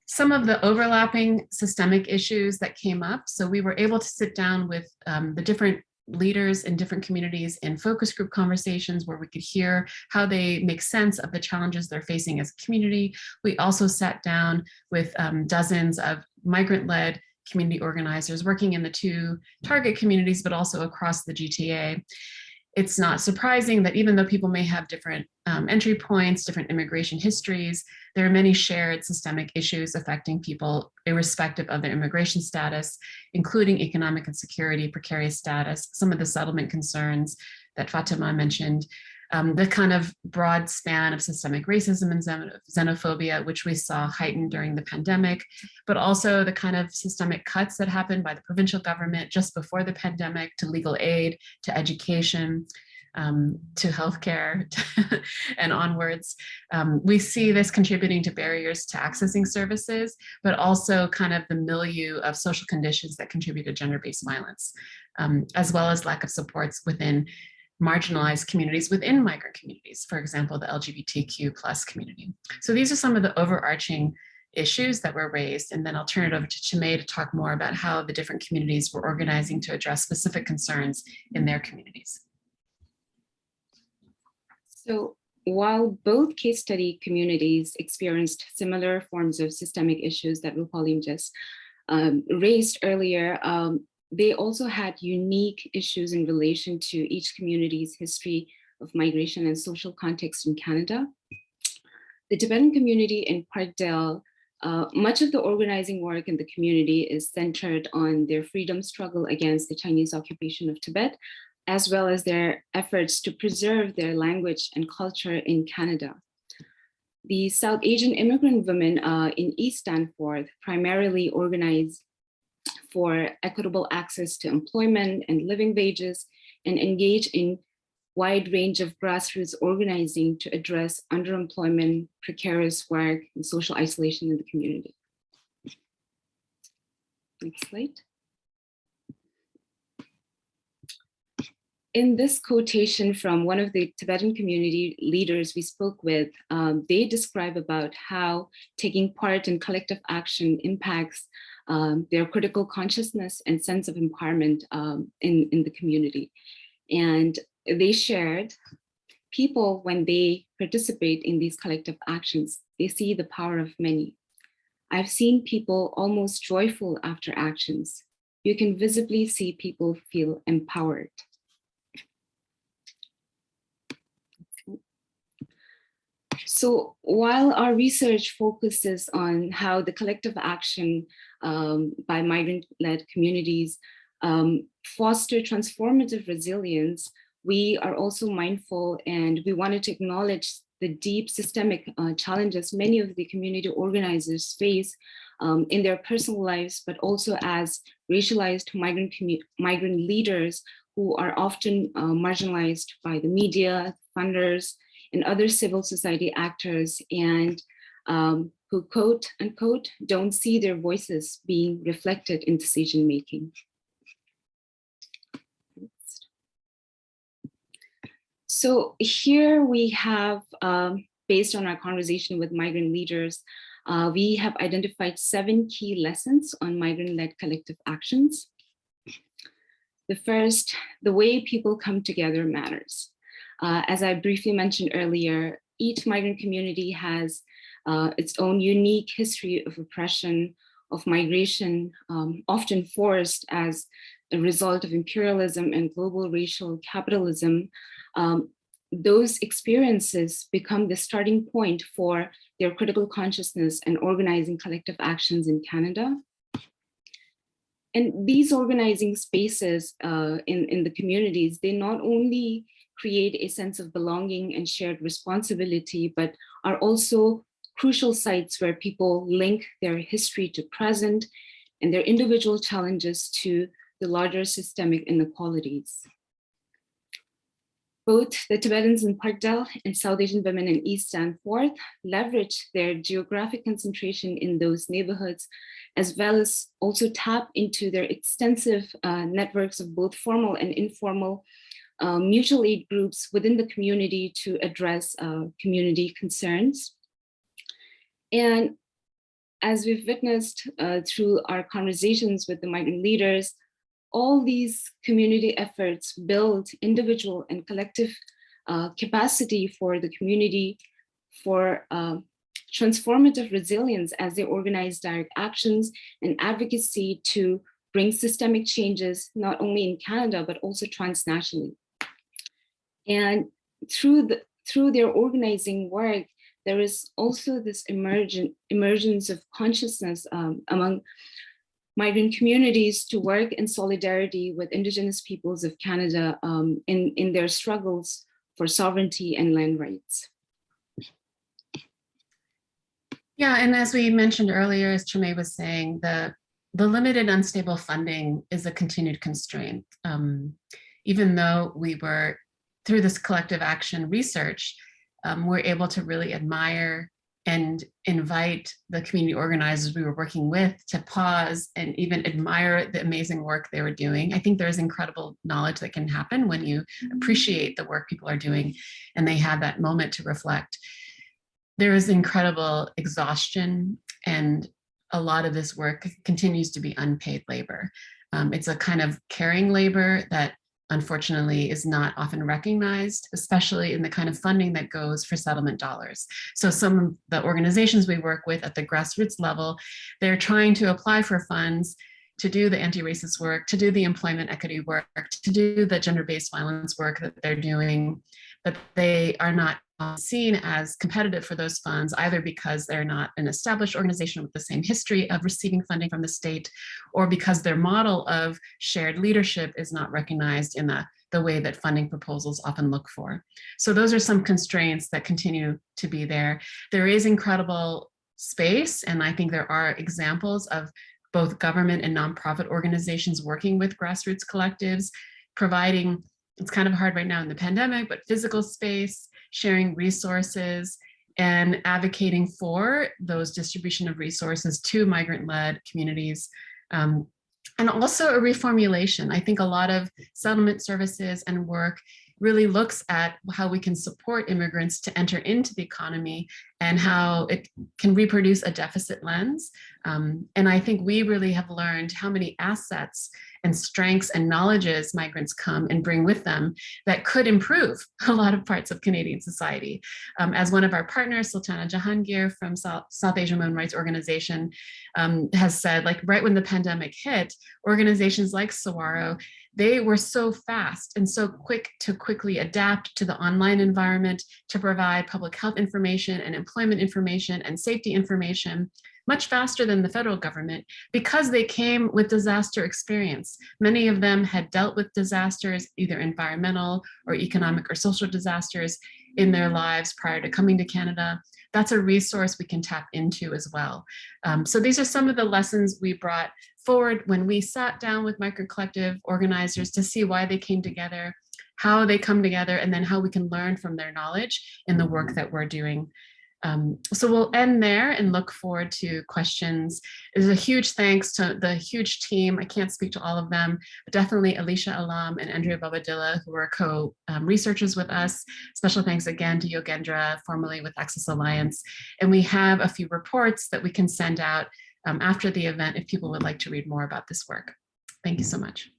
Speaker 3: Some of the overlapping systemic issues that came up, so we were able to sit down with the different leaders in different communities in focus group conversations where we could hear how they make sense of the challenges they're facing as a community. We also sat down with dozens of migrant-led community organizers working in the 2 target communities, but also across the GTA. It's not surprising that even though people may have different entry points, different immigration histories, there are many shared systemic issues affecting people irrespective of their immigration status, including economic insecurity, precarious status, some of the settlement concerns that Fatima mentioned, the kind of broad span of systemic racism and xenophobia, which we saw heightened during the pandemic, but also the kind of systemic cuts that happened by the provincial government just before the pandemic to legal aid, to education, to healthcare and onwards. We see this contributing to barriers to accessing services, but also kind of the milieu of social conditions that contribute to gender-based violence, as well as lack of supports within marginalized communities within migrant communities, for example, the LGBTQ+ community. So these are some of the overarching issues that were raised, and then I'll turn it over to Chimay to talk more about how the different communities were organizing to address specific concerns in their communities.
Speaker 4: So while both case study communities experienced similar forms of systemic issues that Rupaleem just raised earlier, they also had unique issues in relation to each community's history of migration and social context in Canada. The Tibetan community in Parkdale, much of the organizing work in the community is centered on their freedom struggle against the Chinese occupation of Tibet, as well as their efforts to preserve their language and culture in Canada. The South Asian immigrant women in East Danforth primarily organize for equitable access to employment and living wages, and engage in wide range of grassroots organizing to address underemployment, precarious work, and social isolation in the community. Next slide. In this quotation from one of the Tibetan community leaders we spoke with, they describe about how taking part in collective action impacts their critical consciousness and sense of empowerment in the community. And they shared, people, when they participate in these collective actions, they see the power of many. I've seen people almost joyful after actions. You can visibly see people feel empowered. So while our research focuses on how the collective action by migrant-led communities foster transformative resilience, we are also mindful, and we wanted to acknowledge the deep systemic challenges many of the community organizers face in their personal lives, but also as racialized migrant leaders who are often marginalized by the media, funders, and other civil society actors, and who, quote unquote, don't see their voices being reflected in decision-making. So here we have, based on our conversation with migrant leaders, we have identified 7 key lessons on migrant-led collective actions. The first, the way people come together matters. As I briefly mentioned earlier, each migrant community has its own unique history of oppression, of migration, often forced as a result of imperialism and global racial capitalism. Those experiences become the starting point for their critical consciousness and organizing collective actions in Canada. And these organizing spaces in the communities, they not only create a sense of belonging and shared responsibility, but are also crucial sites where people link their history to present and their individual challenges to the larger systemic inequalities. Both the Tibetans in Parkdale and South Asian women in East Danforth leverage their geographic concentration in those neighborhoods, as well as also tap into their extensive networks of both formal and informal mutual aid groups within the community to address community concerns. And as we've witnessed through our conversations with the migrant leaders, all these community efforts build individual and collective capacity for the community for transformative resilience as they organize direct actions and advocacy to bring systemic changes, not only in Canada, but also transnationally. And through their organizing work, there is also this emergence of consciousness among migrant communities to work in solidarity with Indigenous peoples of Canada in their struggles for sovereignty and land rights.
Speaker 3: Yeah, and as we mentioned earlier, as Chimay was saying, the limited unstable funding is a continued constraint. Even though we were through this collective action research, we're able to really admire and invite the community organizers we were working with to pause and even admire the amazing work they were doing. I think there's incredible knowledge that can happen when you appreciate the work people are doing and they have that moment to reflect. There is incredible exhaustion, and a lot of this work continues to be unpaid labor. It's a kind of caring labor that unfortunately is not often recognized, especially in the kind of funding that goes for settlement dollars. So some of the organizations we work with at the grassroots level, they're trying to apply for funds to do the anti-racist work, to do the employment equity work, to do the gender-based violence work that they're doing, but they are not seen as competitive for those funds, either because they're not an established organization with the same history of receiving funding from the state, or because their model of shared leadership is not recognized in the way that funding proposals often look for. So those are some constraints that continue to be there. There is incredible space, and I think there are examples of both government and nonprofit organizations working with grassroots collectives, providing, it's kind of hard right now in the pandemic, but physical space, sharing resources, and advocating for those distribution of resources to migrant-led communities. And also a reformulation. I think a lot of settlement services and work really looks at how we can support immigrants to enter into the economy and how it can reproduce a deficit lens. And I think we really have learned how many assets and strengths and knowledges migrants come and bring with them that could improve a lot of parts of Canadian society. As one of our partners, Sultana Jahangir from South Asian Women's Rights Organization has said, like right when the pandemic hit, organizations like Saguaro, they were so fast and so quick to quickly adapt to the online environment, to provide public health information and employment information and safety information much faster than the federal government, because they came with disaster experience. Many of them had dealt with disasters, either environmental or economic or social disasters in their lives prior to coming to Canada. That's a resource we can tap into as well. So these are some of the lessons we brought forward when we sat down with migrant collective organizers to see why they came together, how they come together, and then how we can learn from their knowledge in the work that we're doing. So we'll end there and look forward to questions. There's a huge thanks to the huge team. I can't speak to all of them, but definitely Alicia Alam and Andrea Babadilla, who are co-researchers with us. Special thanks again to Yogendra, formerly with Access Alliance. And we have a few reports that we can send out after the event if people would like to read more about this work. Thank you so much.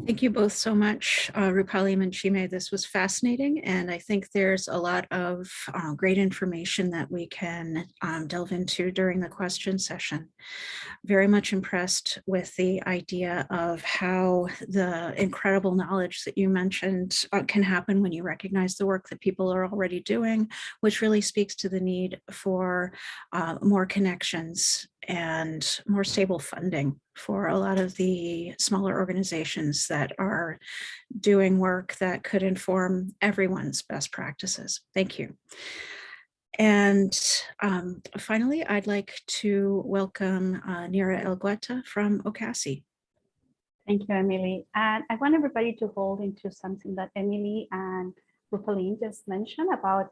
Speaker 1: Thank you both so much, Rupaleem and Chime. This was fascinating, and I think there's a lot of great information that we can delve into during the question session. Very much impressed with the idea of how the incredible knowledge that you mentioned can happen when you recognize the work that people are already doing, which really speaks to the need for more connections and more stable funding for a lot of the smaller organizations that are doing work that could inform everyone's best practices. Thank you. And finally, I'd like to welcome Nira Elgueta from OCASI.
Speaker 5: Thank you, Emily. And I want everybody to hold into something that Emily and Rupaleem just mentioned about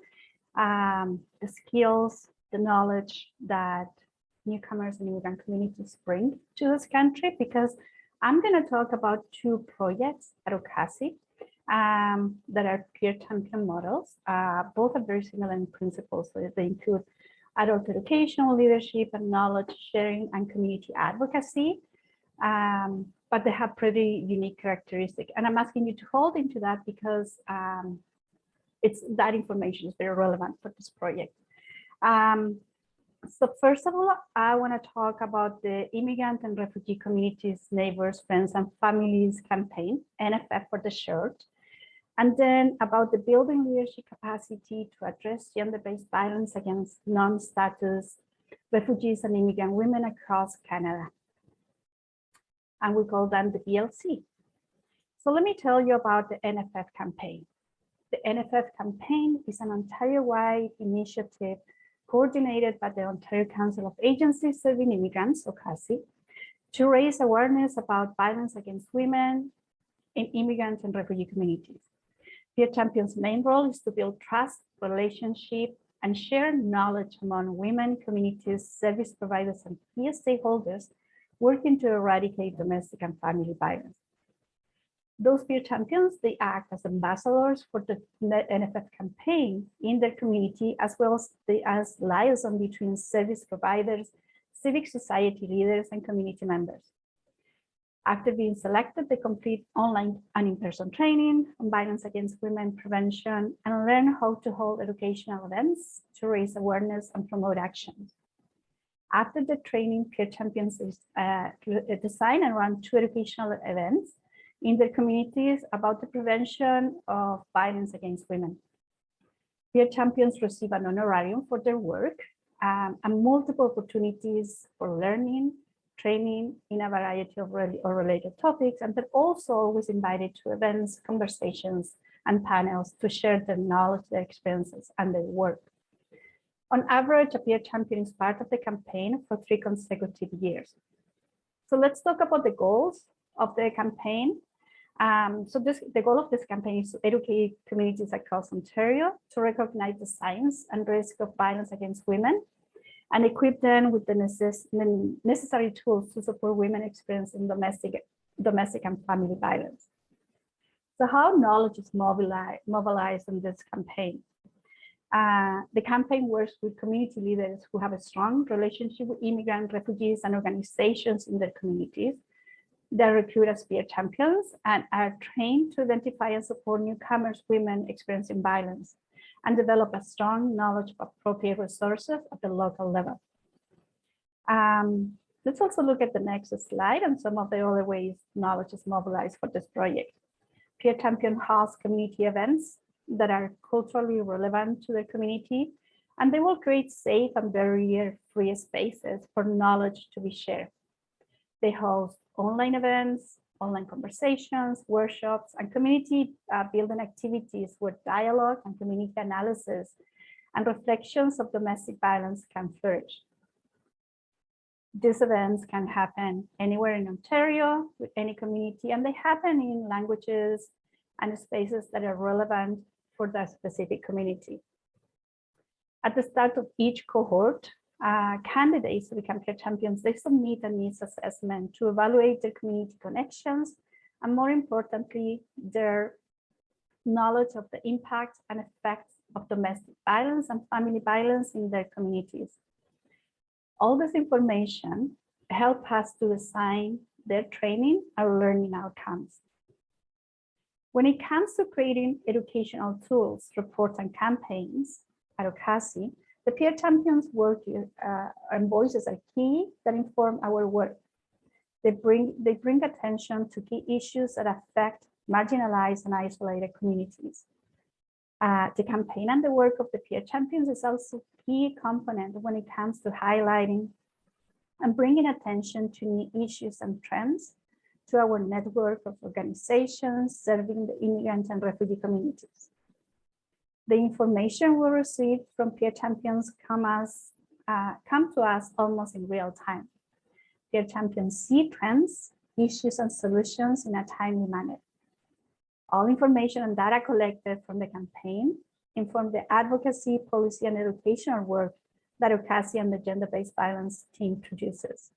Speaker 5: the skills, the knowledge that newcomers and immigrant communities bring to this country, because I'm going to talk about two projects at OCASI that are peer champion models. Both are very similar in principles. So they include adult educational leadership and knowledge sharing and community advocacy, but they have pretty unique characteristics. And I'm asking you to hold into that because that information is very relevant for this project. So first of all, I want to talk about the Immigrant and Refugee Communities, Neighbors, Friends, and Families Campaign, NFF for the short, and then about the building leadership capacity to address gender-based violence against non-status refugees and immigrant women across Canada. And we call them the BLC. So let me tell you about the NFF campaign. The NFF campaign is an Ontario-wide initiative coordinated by the Ontario Council of Agencies Serving Immigrants, OCASI, to raise awareness about violence against women, in immigrant and refugee communities. Peer champions' main role is to build trust, relationship, and share knowledge among women, communities, service providers, and key stakeholders working to eradicate domestic and family violence. Those peer champions, they act as ambassadors for the Nff campaign in their community, as well as liaison between service providers, civic society leaders, and community members. After being selected, they complete online and in-person training on violence against women prevention and learn how to hold educational events to raise awareness and promote actions. After the training, peer champions design and run 2 educational events in their communities about the prevention of violence against women. Peer champions receive an honorarium for their work and multiple opportunities for learning, training in a variety of related topics, and they're also always invited to events, conversations, and panels to share their knowledge, their experiences, and their work. On average, a peer champion is part of the campaign for 3 consecutive years. So let's talk about the goals of the campaign. The goal of this campaign is to educate communities across Ontario to recognize the signs and risk of violence against women and equip them with the necessary tools to support women experiencing domestic and family violence. So how knowledge is mobilized in this campaign? The campaign works with community leaders who have a strong relationship with immigrant, refugees, and organizations in their communities. They recruit as peer champions and are trained to identify and support newcomers, women experiencing violence, and develop a strong knowledge of appropriate resources at the local level. Let's also look at the next slide and some of the other ways knowledge is mobilized for this project. Peer champion hosts community events that are culturally relevant to their community, and they will create safe and barrier-free spaces for knowledge to be shared. They host online events, online conversations, workshops, and community building activities where dialogue and community analysis and reflections of domestic violence can flourish. These events can happen anywhere in Ontario with any community, and they happen in languages and spaces that are relevant for that specific community. At the start of each cohort, candidates to become peer champions, they submit a needs assessment to evaluate their community connections and, more importantly, their knowledge of the impact and effects of domestic violence and family violence in their communities. All this information helps us to design their training and learning outcomes. When it comes to creating educational tools, reports, and campaigns at OCASI, the peer champions' work and voices are key that inform our work. They bring attention to key issues that affect marginalized and isolated communities. The campaign and the work of the peer champions is also a key component when it comes to highlighting and bringing attention to new issues and trends to our network of organizations serving the immigrant and refugee communities. The information we receive from peer champions come to us almost in real time. Peer champions see trends, issues, and solutions in a timely manner. All information and data collected from the campaign inform the advocacy, policy, and educational work that OCASI and the gender-based violence team produces.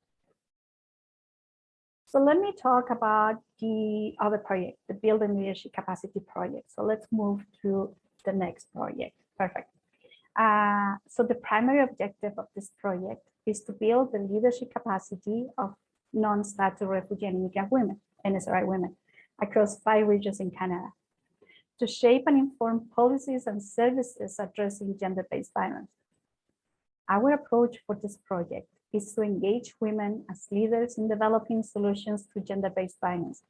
Speaker 5: So let me talk about the other project, the Building Leadership Capacity project. So let's move to the next project. Perfect. So the primary objective of this project is to build the leadership capacity of non-status refugee and immigrant women, NSRI women, across 5 regions in Canada, to shape and inform policies and services addressing gender-based violence. Our approach for this project is to engage women as leaders in developing solutions to gender-based violence,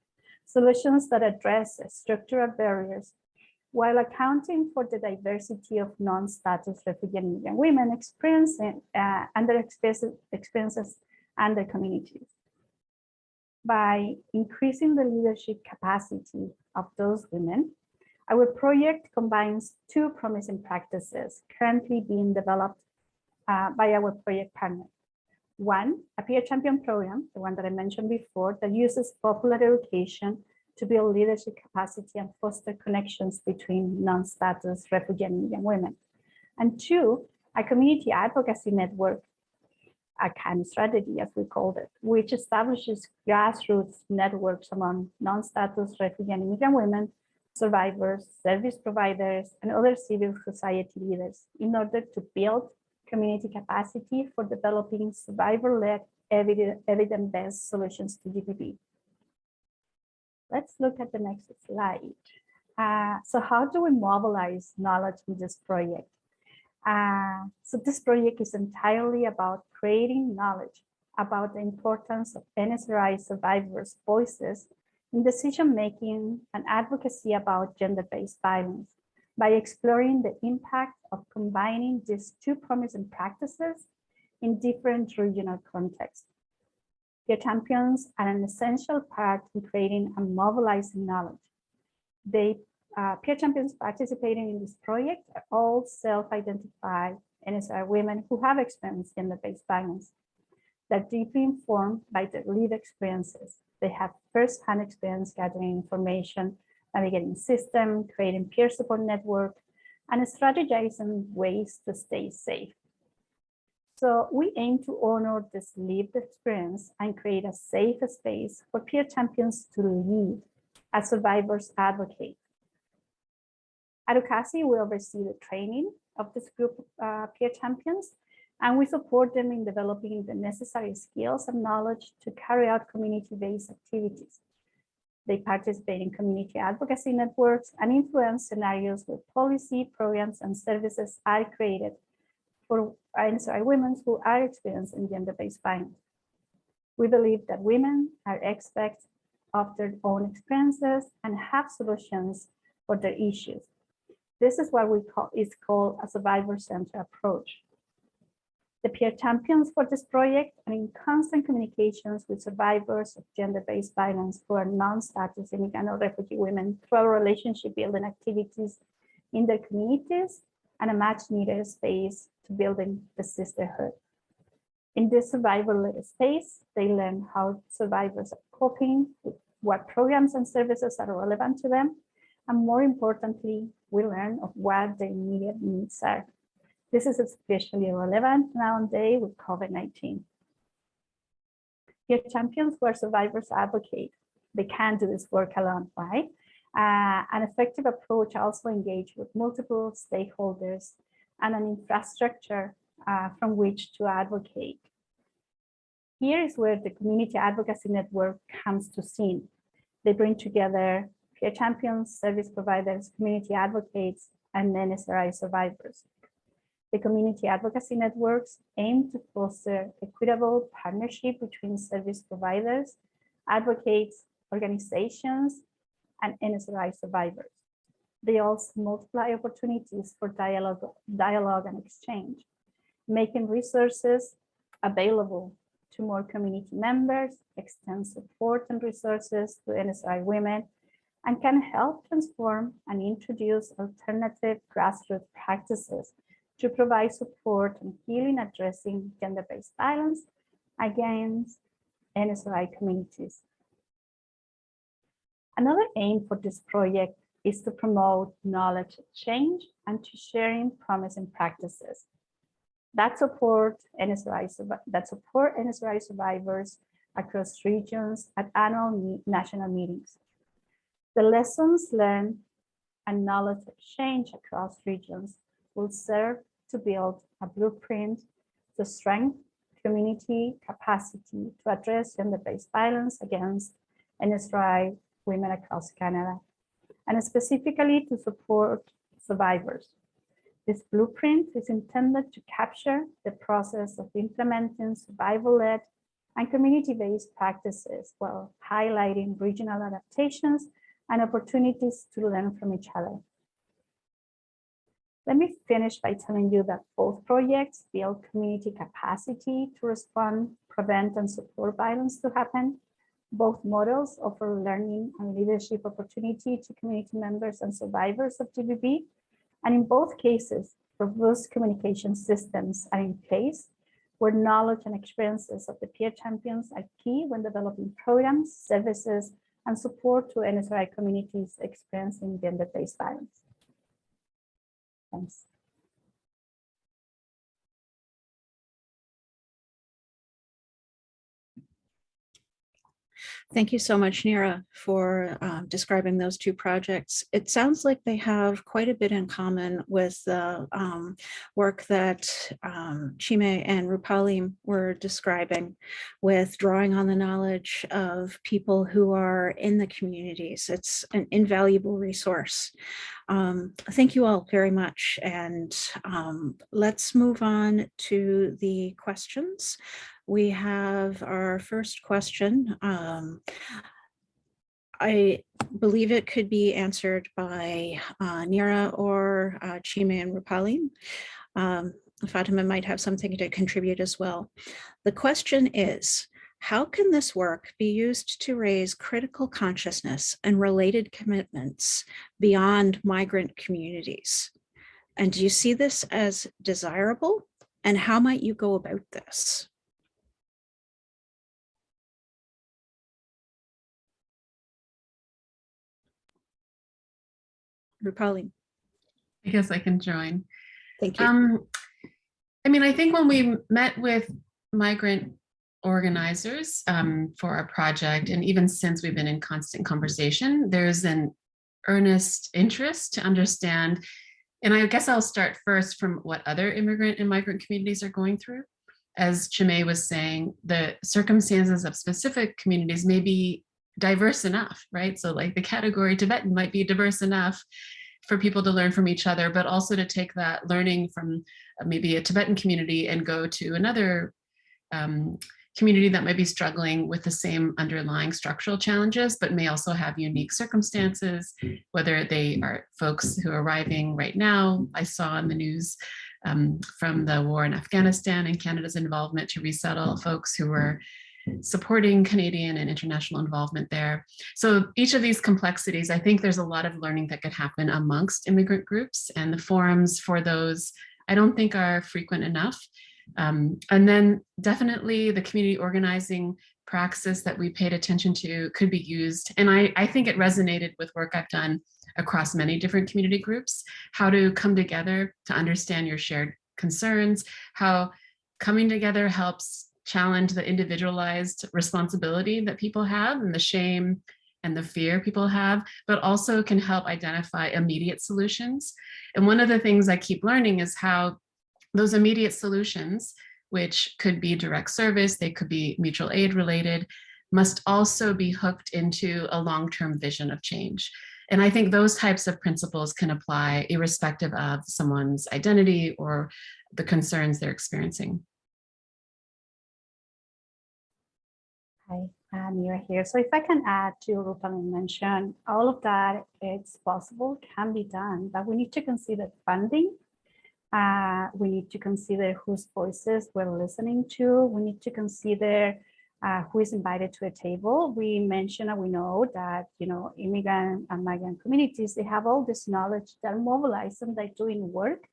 Speaker 5: solutions that address structural barriers while accounting for the diversity of non-status refugee and immigrant women experiencing and their experiences and their communities. By increasing the leadership capacity of those women, our project combines 2 promising practices currently being developed by our project partner. One, a peer champion program, the one that I mentioned before, that uses popular education to build leadership capacity and foster connections between non-status refugee and immigrant women. And two, a community advocacy network, a CAN strategy, as we called it, which establishes grassroots networks among non-status refugee and immigrant women, survivors, service providers, and other civil society leaders in order to build community capacity for developing survivor-led evidence-based solutions to GBV. Let's look at the next slide. So how do we mobilize knowledge in this project? So this project is entirely about creating knowledge about the importance of NSRI survivors' voices in decision-making and advocacy about gender-based violence by exploring the impact of combining these two promising practices in different regional contexts. Peer champions are an essential part in creating and mobilizing knowledge. Peer champions participating in this project are all self-identified NSR women who have experienced gender-based violence. They're deeply informed by their lived experiences. They have first-hand experience gathering information, navigating system, creating peer support network, and strategizing ways to stay safe. So we aim to honor this lived experience and create a safe space for peer champions to lead as survivors advocate. At OCASI, we oversee the training of this group of peer champions, and we support them in developing the necessary skills and knowledge to carry out community-based activities. They participate in community advocacy networks and influence scenarios where policy, programs, and services are created for women who are experiencing gender-based violence. We believe that women are experts of their own experiences and have solutions for their issues. This is what is called a survivor-centered approach. The peer champions for this project are in constant communications with survivors of gender-based violence who are non-status immigrant or refugee women through our relationship building activities in their communities and a much-needed space to building the sisterhood. In this survivor-led space, they learn how survivors are coping, with what programs and services are relevant to them, and more importantly, we learn of what their immediate needs are. This is especially relevant nowadays with COVID-19. Peer champions who are survivors advocate. They can't do this work alone, right? An effective approach also engage with multiple stakeholders and an infrastructure from which to advocate. Here is where the community advocacy network comes to scene. They bring together peer champions, service providers, community advocates, and NSRI survivors. The community advocacy networks aim to foster equitable partnership between service providers, advocates, organizations, and NSRI survivors. They also multiply opportunities for dialogue and exchange, making resources available to more community members, extend support and resources to NSRI women, and can help transform and introduce alternative grassroots practices to provide support and healing addressing gender-based violence against NSRI communities. Another aim for this project is to promote knowledge exchange and to sharing promising practices that support NSRI survivors across regions at annual national meetings. The lessons learned and knowledge exchange across regions will serve to build a blueprint to strengthen community capacity to address gender-based violence against NSRI women across Canada, and specifically to support survivors. This blueprint is intended to capture the process of implementing survivor-led and community-based practices while highlighting regional adaptations and opportunities to learn from each other. Let me finish by telling you that both projects build community capacity to respond, prevent, and support violence to happen. Both models offer learning and leadership opportunity to community members and survivors of GBV. And in both cases, robust communication systems are in place where knowledge and experiences of the peer champions are key when developing programs, services, and support to NSRI communities experiencing gender-based violence. Thanks.
Speaker 1: Thank you so much, Nira, for describing those two projects. It sounds like they have quite a bit in common with the work that Chime and Rupaleem were describing, with drawing on the knowledge of people who are in the communities. It's an invaluable resource. Thank you all very much. And let's move on to the questions. We have our first question. I believe it could be answered by Nira or Chime and Rupaleem. Fatima might have something to contribute as well. The question is, how can this work be used to raise critical consciousness and related commitments beyond migrant communities? And do you see this as desirable? And how might you go about this? Rupaleem.
Speaker 3: I guess I can join.
Speaker 1: Thank you.
Speaker 3: I mean, I think when we met with migrant organizers for our project, and even since we've been in constant conversation, there's an earnest interest to understand. And I guess I'll start first from what other immigrant and migrant communities are going through. As Chime was saying, the circumstances of specific communities may be diverse enough, right? So like the category Tibetan might be diverse enough for people to learn from each other, but also to take that learning from maybe a Tibetan community and go to another community that might be struggling with the same underlying structural challenges, but may also have unique circumstances, whether they are folks who are arriving right now. I saw in the news from the war in Afghanistan and Canada's involvement to resettle folks who were supporting Canadian and international involvement there. So each of these complexities, I think there's a lot of learning that could happen amongst immigrant groups, and the forums for those, I don't think are frequent enough. And then definitely the community organizing praxis that we paid attention to could be used. And I think it resonated with work I've done across many different community groups, how to come together to understand your shared concerns, how coming together helps challenge the individualized responsibility that people have and the shame and the fear people have, but also can help identify immediate solutions. And one of the things I keep learning is how those immediate solutions, which could be direct service, they could be mutual aid related, must also be hooked into a long-term vision of change. And I think those types of principles can apply irrespective of someone's identity or the concerns they're experiencing.
Speaker 5: Hi, Nira here. So if I can add to Rupaleem mentioned, all of that, it's possible, can be done, but we need to consider funding. We need to consider whose voices we're listening to. We need to consider who is invited to a table. We mentioned and we know that, immigrant and migrant communities, they have all this knowledge, they're mobilized and they're doing work.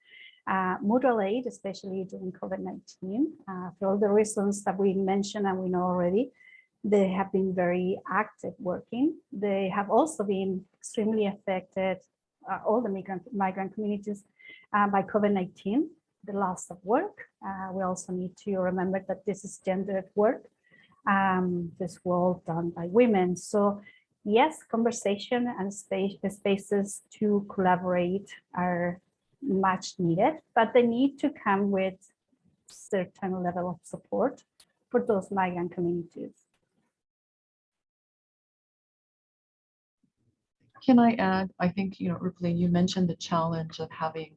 Speaker 5: Mutual aid, especially during COVID-19, for all the reasons that we mentioned and we know already. They have been very active working. They have also been extremely affected, all the migrant communities, by COVID-19, the loss of work. We also need to remember that this is gendered work, this work done by women. So yes, conversation and spaces to collaborate are much needed, but they need to come with certain level of support for those migrant communities.
Speaker 2: Can I add, I think, Rupaleem, you mentioned the challenge of having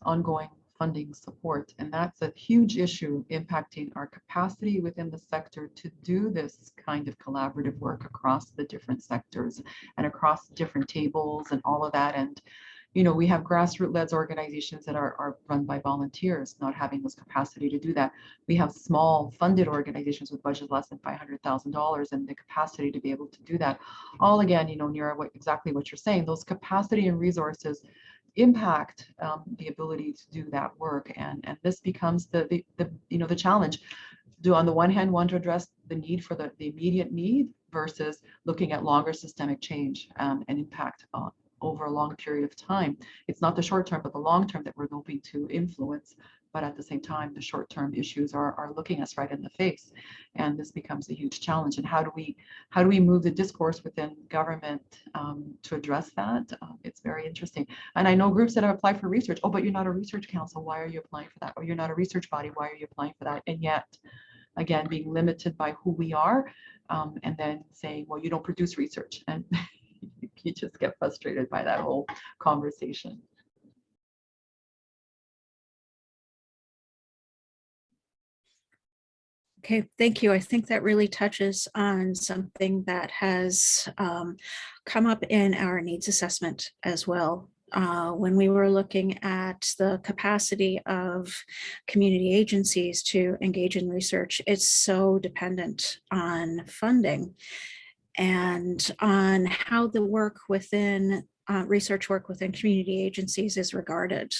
Speaker 2: ongoing funding support, and that's a huge issue impacting our capacity within the sector to do this kind of collaborative work across the different sectors and across different tables and all of that. And we have grassroots-led organizations that are run by volunteers, not having this capacity to do that. We have small funded organizations with budgets less than $500,000 and the capacity to be able to do that. All again, Nira, exactly what you're saying, those capacity and resources impact the ability to do that work. And this becomes the challenge. Do on the one hand want to address the need for the immediate need, versus looking at longer systemic change and impact over a long period of time. It's not the short term, but the long term that we're hoping to influence. But at the same time, the short term issues are looking us right in the face, and this becomes a huge challenge. And how do we move the discourse within government to address that? It's very interesting. And I know groups that have applied for research. Oh, but you're not a research council. Why are you applying for that? Or you're not a research body. Why are you applying for that? And yet, again, being limited by who we are, and then saying, well, you don't produce research, and you just get frustrated by that whole conversation.
Speaker 1: Okay, thank you. I think that really touches on something that has come up in our needs assessment as well. When we were looking at the capacity of community agencies to engage in research, it's so dependent on funding and on how the work within research work within community agencies is regarded.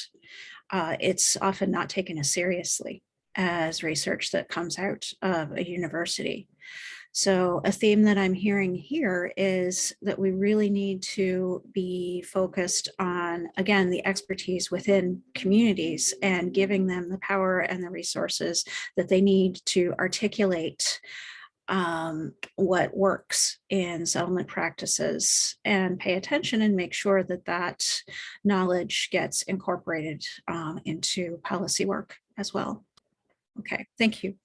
Speaker 1: It's often not taken as seriously as research that comes out of a university. So a theme that I'm hearing here is that we really need to be focused on, again, the expertise within communities and giving them the power and the resources that they need to articulate what works in settlement practices, and pay attention and make sure that that knowledge gets incorporated into policy work as well. Okay, thank you.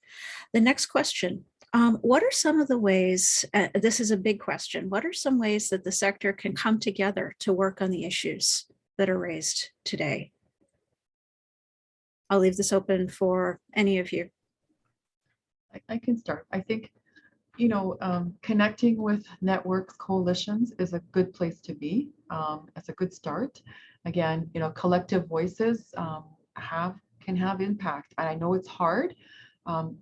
Speaker 1: The next question. What are some of the ways, this is a big question, what are some ways that the sector can come together to work on the issues that are raised today? I'll leave this open for any of you.
Speaker 2: I can start. I think, you know, connecting with networks, coalitions is a good place to be. It's a good start. Again, you know, collective voices can have impact. And I know it's hard,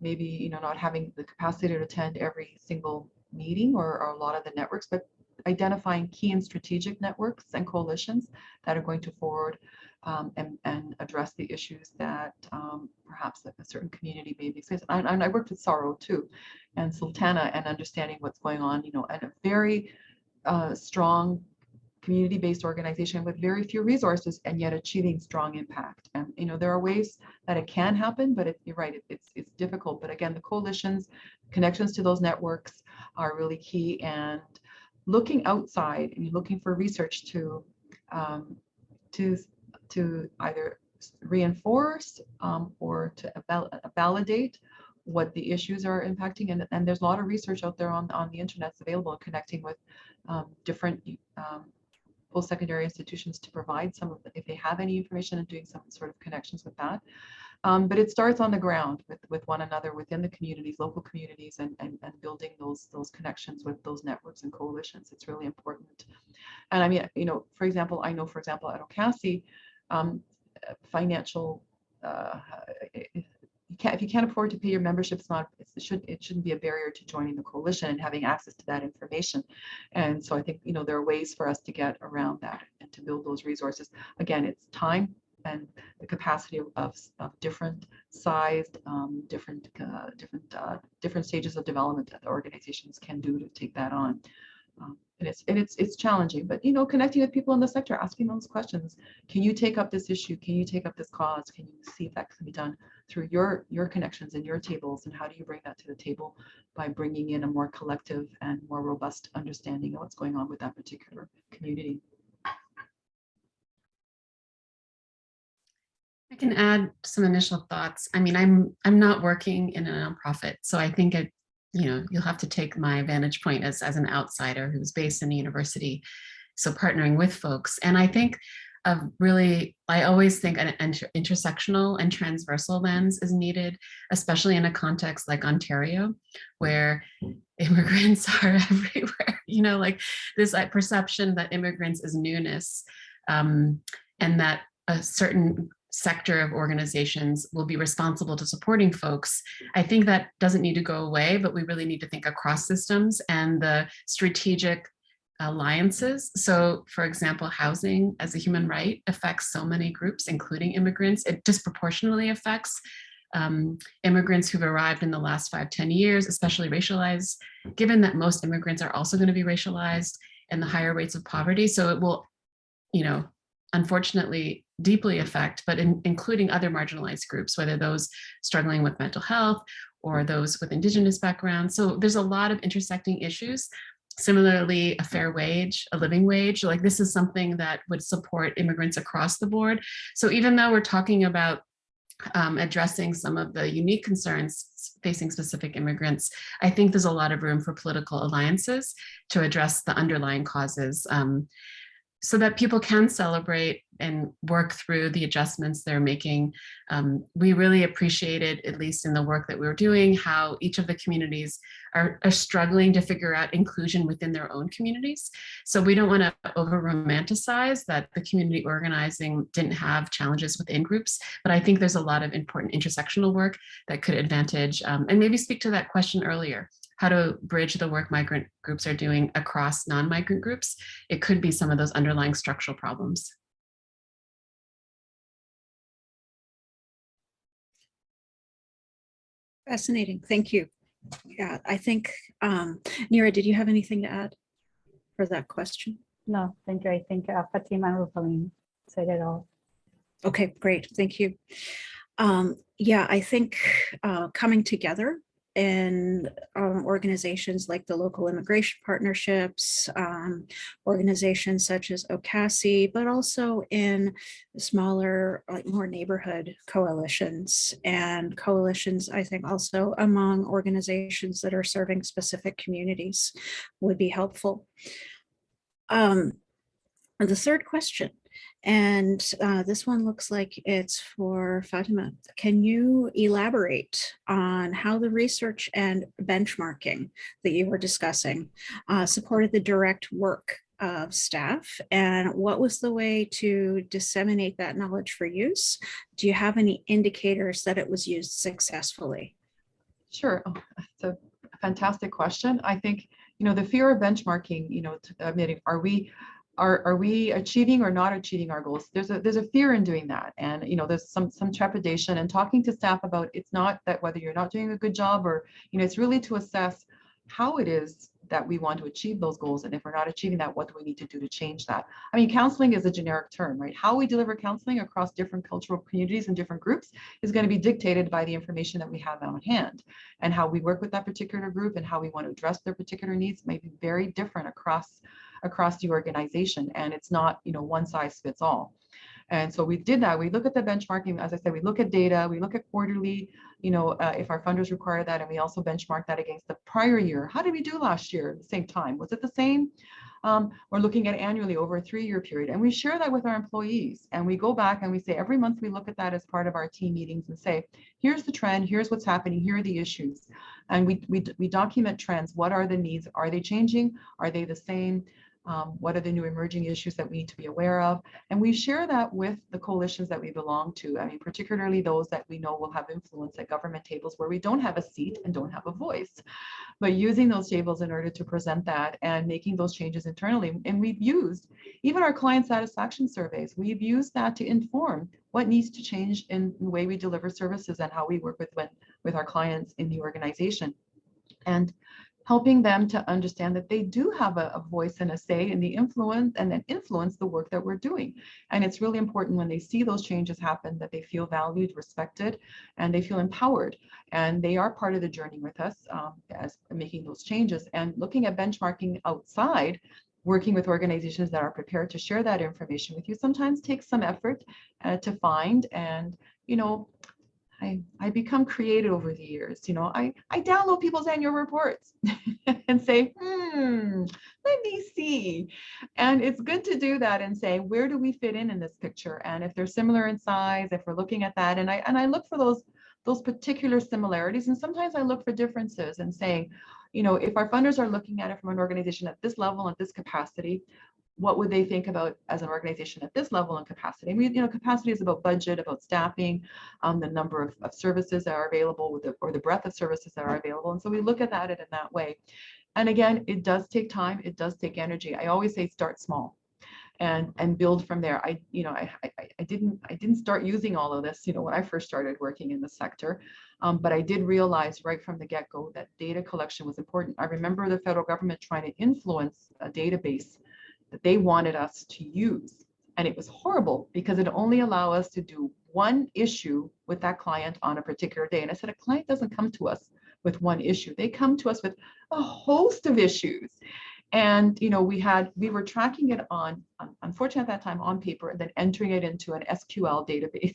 Speaker 2: maybe, you know, not having the capacity to attend every single meeting or a lot of the networks, but identifying key and strategic networks and coalitions that are going to forward and address the issues that perhaps a certain community may be facing. And I worked with Sorrow too, and Sultana, and understanding what's going on, you know, and a very strong community-based organization with very few resources and yet achieving strong impact. And you know, there are ways that it can happen, but you're right, it's difficult. But again, the coalitions, connections to those networks are really key, and looking outside and looking for research to either reinforce or to validate what the issues are impacting. And there's a lot of research out there on the internet that's available, connecting with different post-secondary institutions to provide some of the, if they have any information, and doing some sort of connections with that. But it starts on the ground with one another within the communities, local communities, and building those connections with those networks and coalitions. It's really important. And I mean, you know, for example, I know, for example, at OCASI, financial, if you can't afford to pay your membership, it shouldn't be a barrier to joining the coalition and having access to that information. And so I think, you know, there are ways for us to get around that and to build those resources. Again, it's time and the capacity of different sized, different stages of development that the organizations can do to take that on. And it's challenging, but you know, connecting with people in the sector, asking those questions. Can you take up this issue? Can you take up this cause? Can you see if that can be done through your connections and your tables? And how do you bring that to the table? By bringing in a more collective and more robust understanding of what's going on with that particular community.
Speaker 3: I can add some initial thoughts. I mean, I'm not working in a nonprofit, so I think you know, you'll have to take my vantage point as an outsider who's based in a university, so partnering with folks. And I think I always think an intersectional and transversal lens is needed, especially in a context like Ontario, where immigrants are everywhere. You know, like this perception that immigrants is newness, and that a certain sector of organizations will be responsible to supporting folks. I think that doesn't need to go away, but we really need to think across systems and the strategic alliances. So for example, housing as a human right affects so many groups, including immigrants. It disproportionately affects immigrants who've arrived in the last 5-10 years, especially racialized, given that most immigrants are also going to be racialized and the higher rates of poverty. So it will, unfortunately, deeply affect, but including other marginalized groups, whether those struggling with mental health or those with Indigenous backgrounds. So there's a lot of intersecting issues. Similarly, a fair wage, a living wage, like this is something that would support immigrants across the board. So even though we're talking about addressing some of the unique concerns facing specific immigrants, I think there's a lot of room for political alliances to address the underlying causes, so that people can celebrate and work through the adjustments they're making. We really appreciated, at least in the work that we were doing, how each of the communities are struggling to figure out inclusion within their own communities. So we don't want to over romanticize that the community organizing didn't have challenges within groups, but I think there's a lot of important intersectional work that could advantage, and maybe speak to that question earlier, how to bridge the work migrant groups are doing across non-migrant groups. It could be some of those underlying structural problems.
Speaker 1: Fascinating. Thank you. Yeah, I think, Nira, did you have anything to add for that question?
Speaker 5: No, thank you. I think Fatima and Rupaleem said it all.
Speaker 1: Okay, great. Thank you. Yeah, I think coming together in organizations like the local immigration partnerships, organizations such as OCASI, but also in smaller, like more neighborhood coalitions, and coalitions, I think also among organizations that are serving specific communities would be helpful. The third question, and this one looks like it's for Fatima. Can you elaborate on how the research and benchmarking that you were discussing supported the direct work of staff, and what was the way to disseminate that knowledge for use? Do you have any indicators that it was used successfully?
Speaker 2: Sure, it's a fantastic question. I think, the fear of benchmarking, admitting, are we achieving or not achieving our goals? There's a fear in doing that, and there's some trepidation. And talking to staff about, it's not that whether you're not doing a good job, or it's really to assess how it is that we want to achieve those goals, and if we're not achieving that, what do we need to do to change that? I mean, counseling is a generic term, right? How we deliver counseling across different cultural communities and different groups is going to be dictated by the information that we have on hand, and how we work with that particular group and how we want to address their particular needs may be very different across the organization, and it's not one size fits all. And so we did that. We look at the benchmarking, as I said, we look at data, we look at quarterly, if our funders require that, and we also benchmark that against the prior year. How did we do last year at the same time? Was it the same? We're looking at annually over a 3-year period, and we share that with our employees, and we go back and we say every month we look at that as part of our team meetings and say, here's the trend, here's what's happening, here are the issues, and we document trends. What are the needs? Are they changing? Are they the same? What are the new emerging issues that we need to be aware of? And we share that with the coalitions that we belong to. I mean, particularly those that we know will have influence at government tables where we don't have a seat and don't have a voice, but using those tables in order to present that and making those changes internally. And we've used even our client satisfaction surveys. We've used that to inform what needs to change in the way we deliver services and how we work with our clients in the organization. And helping them to understand that they do have a voice and a say in the influence, and then influence the work that we're doing. And it's really important when they see those changes happen that they feel valued, respected, and they feel empowered. And they are part of the journey with us as making those changes. And looking at benchmarking outside, working with organizations that are prepared to share that information with you sometimes takes some effort to find. And I become creative over the years. I download people's annual reports and say, let me see. And it's good to do that and say, where do we fit in this picture? And if they're similar in size, if we're looking at that, and I look for those particular similarities, and sometimes I look for differences and say, if our funders are looking at it from an organization at this level, at this capacity, what would they think about as an organization at this level and capacity? And capacity is about budget, about staffing, the number of services that are available, or the breadth of services that are available. And so we look at that in that way. And again, it does take time, it does take energy. I always say start small. and build from there. I didn't start using all of this, when I first started working in the sector, but I did realize right from the get-go that data collection was important. I remember the federal government trying to influence a database that they wanted us to use, and it was horrible because it only allowed us to do one issue with that client on a particular day. And I said, a client doesn't come to us with one issue; they come to us with a host of issues. And we were tracking it on, unfortunately at that time, on paper, and then entering it into an SQL database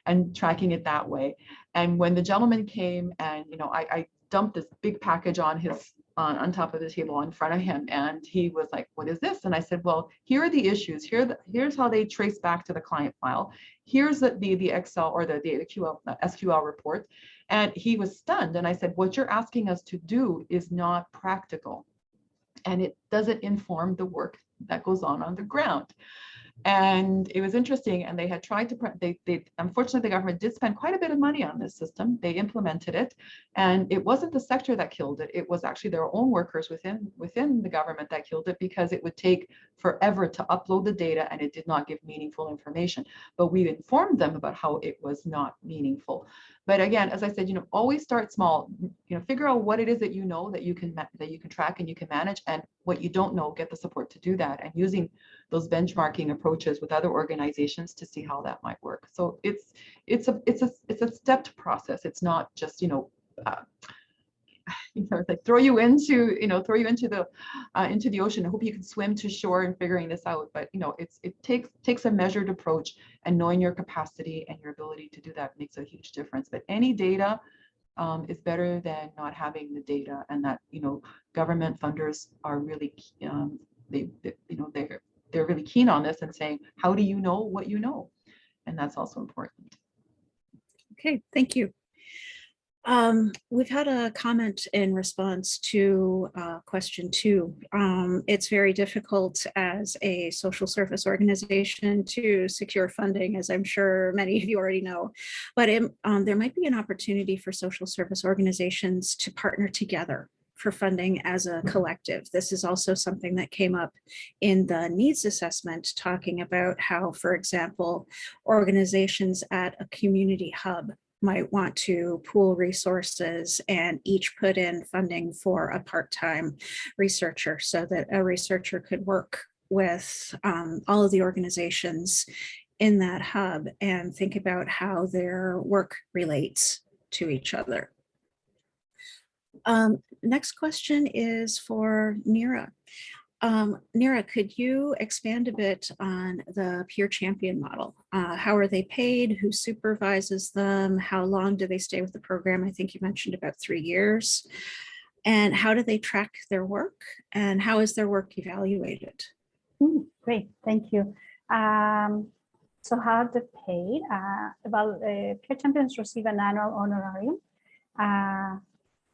Speaker 2: and tracking it that way. And when the gentleman came and I dumped this big package on top of the table in front of him, and he was like, "What is this?" And I said, "Well, here are the issues. Here's how they trace back to the client file. Here's the Excel or the SQL report." And he was stunned. And I said, "What you're asking us to do is not practical, and it doesn't inform the work that goes on the ground." And it was interesting. And they had tried to, unfortunately, the government did spend quite a bit of money on this system. They implemented it, and it wasn't the sector that killed it. It was actually their own workers within the government that killed it, because it would take forever to upload the data and it did not give meaningful information. But we informed them about how it was not meaningful. But again, as I said, always start small. Figure out what it is that that you can track and you can manage, and what you don't know, get the support to do that, and using those benchmarking approaches with other organizations to see how that might work. So it's a stepped process. It's not just like throw you into the ocean. I hope you can swim to shore in figuring this out. But it takes a measured approach, and knowing your capacity and your ability to do that makes a huge difference. But any data is better than not having the data, and that government funders are really they're really keen on this and saying, how do you know what you know? And that's also important.
Speaker 1: Okay, thank you. We've had a comment in response to question 2. It's very difficult as a social service organization to secure funding, as I'm sure many of you already know, but there might be an opportunity for social service organizations to partner together for funding as a collective. This is also something that came up in the needs assessment, talking about how, for example, organizations at a community hub might want to pool resources and each put in funding for a part-time researcher, so that a researcher could work with all of the organizations in that hub and think about how their work relates to each other. Next question is for Nira. Nira, could you expand a bit on the peer champion model? How are they paid? Who supervises them? How long do they stay with the program? I think you mentioned about 3 years. And how do they track their work? And how is their work evaluated?
Speaker 5: Great, thank you. So how they're paid? Peer champions receive an annual honorarium.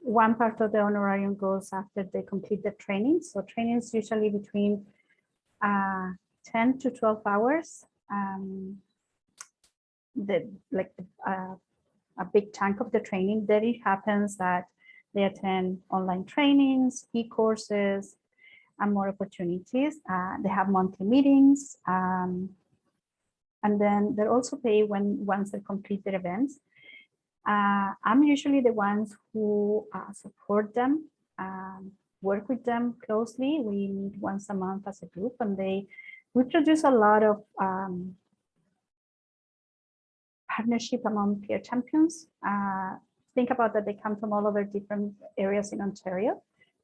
Speaker 5: One part of the honorarium goes after they complete the training. So training is usually between 10 to 12 hours. A big chunk of the training, then it happens that they attend online trainings, e-courses, and more opportunities. They have monthly meetings. And then they're also paid once they complete their events. I'm usually the ones who support them, work with them closely. We meet once a month as a group, and we produce a lot of partnership among peer champions. Think about that they come from all over different areas in Ontario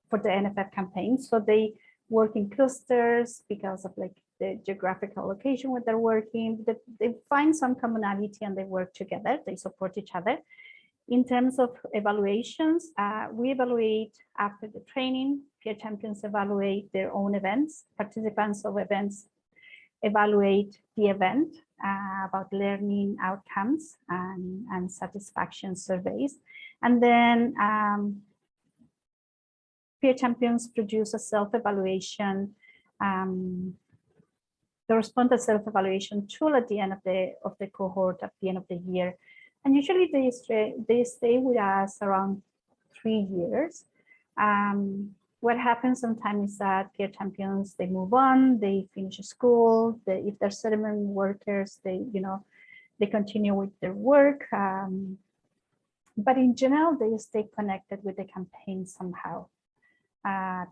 Speaker 5: for the Nff campaign. So they work in clusters because of the geographical location where they're working. They find some commonality and they work together. They support each other. In terms of evaluations, we evaluate after the training. Peer champions evaluate their own events. Participants of events evaluate the event about learning outcomes and satisfaction surveys. And then peer champions produce a self-evaluation. They respond to self-evaluation tool at the end of the cohort at the end of the year. And usually they stay with us around 3 years. what happens sometimes is that peer champions, they move on, they finish school, if they're settlement workers, they continue with their work. But in general, they stay connected with the campaign somehow.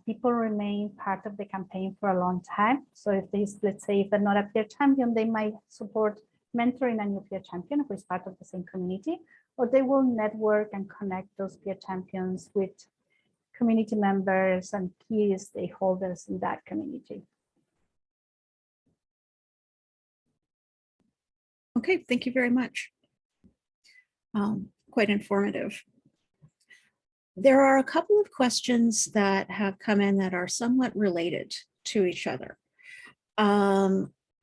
Speaker 5: People remain part of the campaign for a long time. So if let's say if they're not a peer champion, they might support mentoring a new peer champion who is part of the same community, or they will network and connect those peer champions with community members and key stakeholders in that community.
Speaker 1: Okay, thank you very much. Quite informative. There are a couple of questions that have come in that are somewhat related to each other.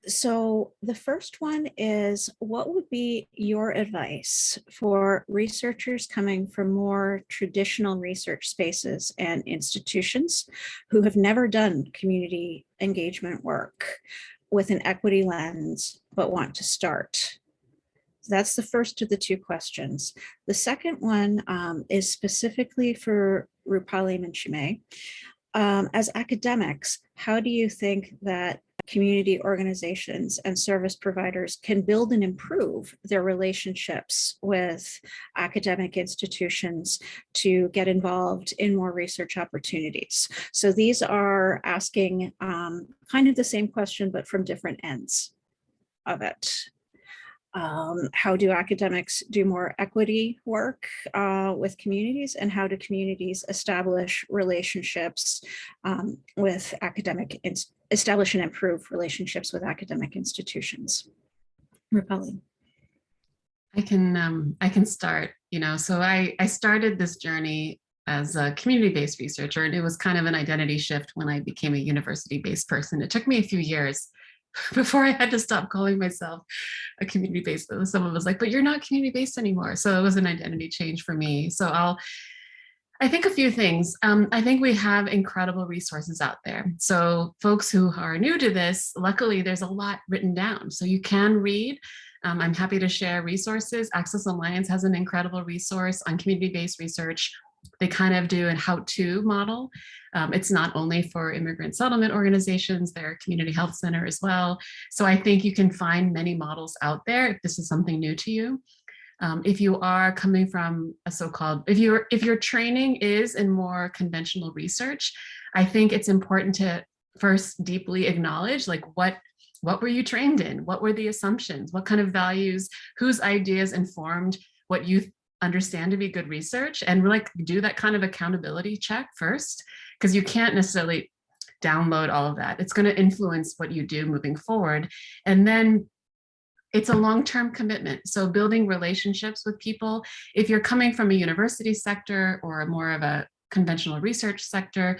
Speaker 1: So the first one is, what would be your advice for researchers coming from more traditional research spaces and institutions who have never done community engagement work with an equity lens, but want to start? So that's the first of the two questions. The second one is specifically for Rupaleem and Shimei. As academics, how do you think that community organizations and service providers can build and improve their relationships with academic institutions to get involved in more research opportunities? So these are asking kind of the same question, but from different ends of it. How do academics do more equity work with communities, and how do communities establish relationships with establish and improve relationships with academic institutions? Rupaleem.
Speaker 3: I can start, so I started this journey as a community-based researcher, and it was kind of an identity shift when I became a university-based person. It took me a few years before I had to stop calling myself a community-based. Someone was like, but you're not community-based anymore. So it was an identity change for me. So I think a few things. I think we have incredible resources out there. So folks who are new to this, luckily there's a lot written down. So you can read. I'm happy to share resources. Access Alliance has an incredible resource on community-based research. They kind of do a how-to model. It's not only for immigrant settlement organizations, they're a community health center as well. So I think you can find many models out there if this is something new to you. If you are coming from a so-called, if your training is in more conventional research, I think it's important to first deeply acknowledge, like, what were you trained in? What were the assumptions? What kind of values, whose ideas informed what you understand to be good research? And like do that kind of accountability check first, because you can't necessarily download all of that. It's going to influence what you do moving forward. And then it's a long-term commitment. So building relationships with people, if you're coming from a university sector or more of a conventional research sector,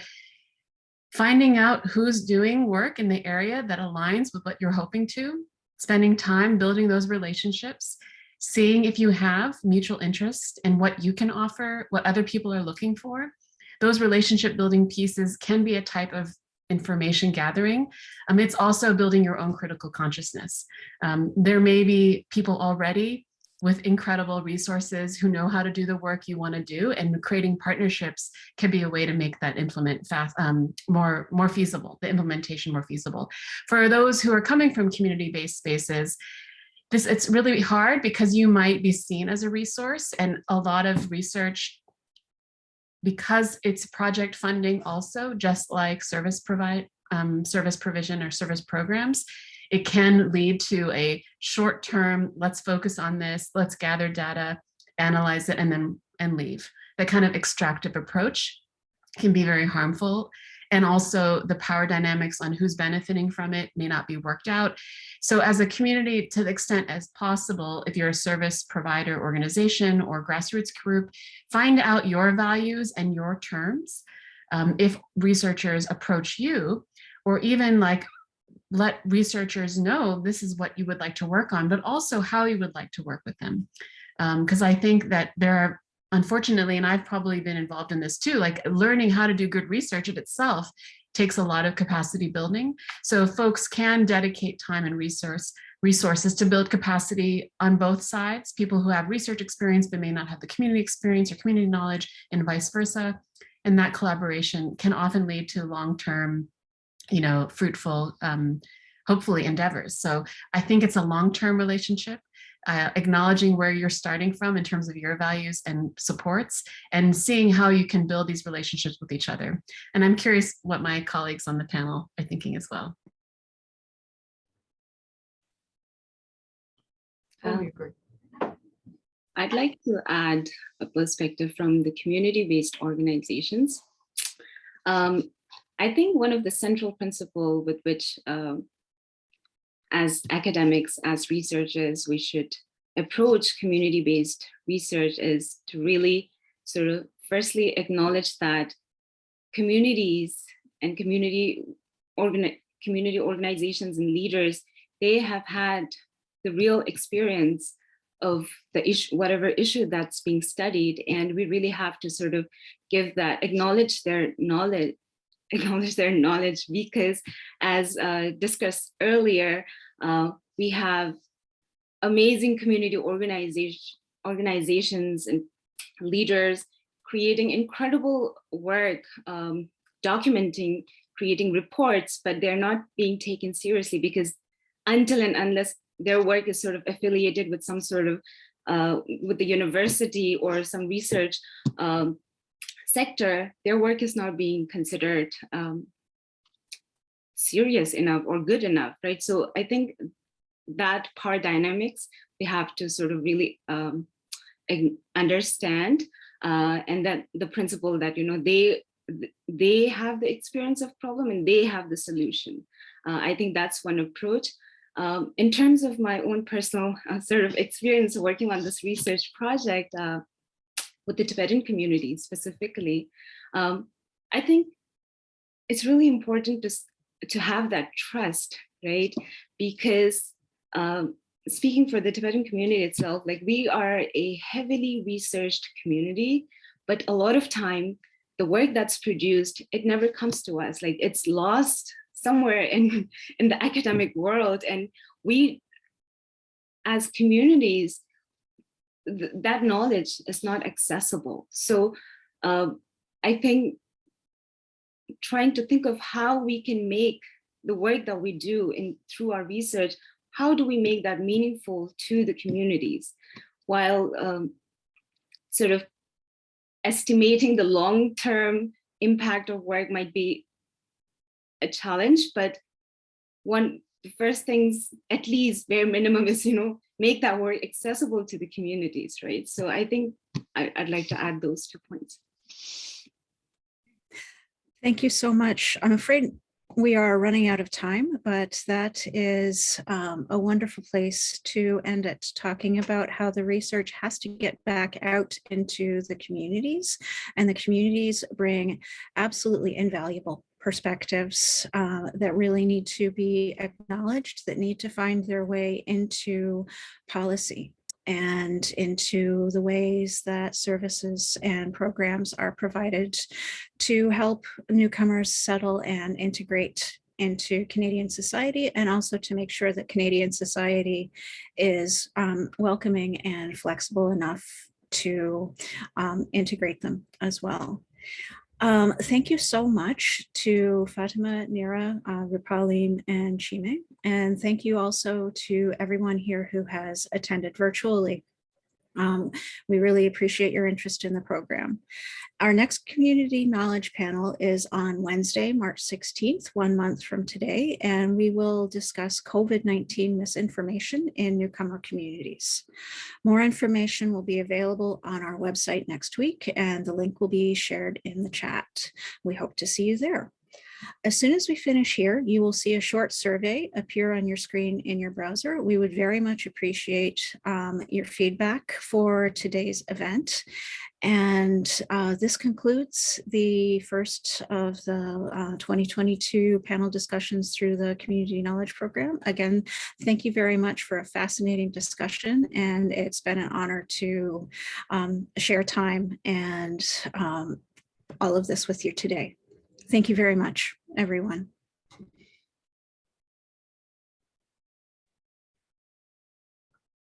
Speaker 3: finding out who's doing work in the area that aligns with what you're hoping to, spending time building those relationships, seeing if you have mutual interest in what you can offer, what other people are looking for. Those relationship building pieces can be a type of information gathering. It's also building your own critical consciousness. There may be people already with incredible resources who know how to do the work you want to do, and creating partnerships can be a way to make that more feasible, the implementation more feasible. For those who are coming from community-based spaces, it's really hard because you might be seen as a resource, and a lot of research, because it's project funding also, just like service provision or service programs, it can lead to a short-term, let's focus on this, let's gather data, analyze it, and leave. That kind of extractive approach can be very harmful. And also the power dynamics on who's benefiting from it may not be worked out. So as a community, to the extent as possible, if you're a service provider organization or grassroots group, find out your values and your terms. If researchers approach you, or even like let researchers know this is what you would like to work on, but also how you would like to work with them. Because I think that there are, unfortunately, and I've probably been involved in this too, like learning how to do good research in itself takes a lot of capacity building. So folks can dedicate time and resources to build capacity on both sides. People who have research experience but may not have the community experience or community knowledge, and vice versa. And that collaboration can often lead to long-term, fruitful, hopefully endeavors. So I think it's a long-term relationship, acknowledging where you're starting from in terms of your values and supports, and seeing how you can build these relationships with each other. And I'm curious what my colleagues on the panel are thinking as well.
Speaker 2: Totally agree.
Speaker 4: I'd like to add a perspective from the community-based organizations. I think one of the central principles with which, as academics, as researchers, we should approach community-based research is to really sort of firstly acknowledge that communities and community organizations and leaders, they have had the real experience of the issue, whatever issue that's being studied, and we really have to sort of give that, acknowledge their knowledge, because as discussed earlier, we have amazing community organizations and leaders creating incredible work, documenting, creating reports, but they're not being taken seriously because until and unless their work is sort of affiliated with some sort of, with the university or some research sector, their work is not being considered serious enough or good enough, right? So I think that power dynamics, we have to sort of really understand, and that the principle that, they have the experience of problem and they have the solution. I think that's one approach. In terms of my own personal sort of experience working on this research project with the Tibetan community specifically, I think it's really important to have that trust, right? Because speaking for the Tibetan community itself, like we are a heavily researched community, but a lot of time, the work that's produced, it never comes to us, like it's lost somewhere in the academic world. And we, as communities, that knowledge is not accessible. So I think trying to think of how we can make the work that we do through our research, how do we make that meaningful to the communities, while sort of estimating the long-term impact of work might be a challenge, but the first things, at least bare minimum, is make that work accessible to the communities, right? So I think I'd like to add those 2 points.
Speaker 1: Thank you so much. I'm afraid we are running out of time, but that is a wonderful place to end it, talking about how the research has to get back out into the communities, and the communities bring absolutely invaluable perspectives that really need to be acknowledged, that need to find their way into policy and into the ways that services and programs are provided to help newcomers settle and integrate into Canadian society, and also to make sure that Canadian society is welcoming and flexible enough to integrate them as well. Thank you so much to Fatima, Nira, Rupaleem, and Chime. And thank you also to everyone here who has attended virtually. We really appreciate your interest in the program. Our next community knowledge panel is on Wednesday, March 16th, 1 month from today, and we will discuss COVID-19 misinformation in newcomer communities. More information will be available on our website next week, and the link will be shared in the chat. We hope to see you there. As soon as we finish here, you will see a short survey appear on your screen in your browser. We would very much appreciate your feedback for today's event. And this concludes the first of the 2022 panel discussions through the Community Knowledge Program. Again, thank you very much for a fascinating discussion, and it's been an honor to share time and all of this with you today. Thank you very much, everyone.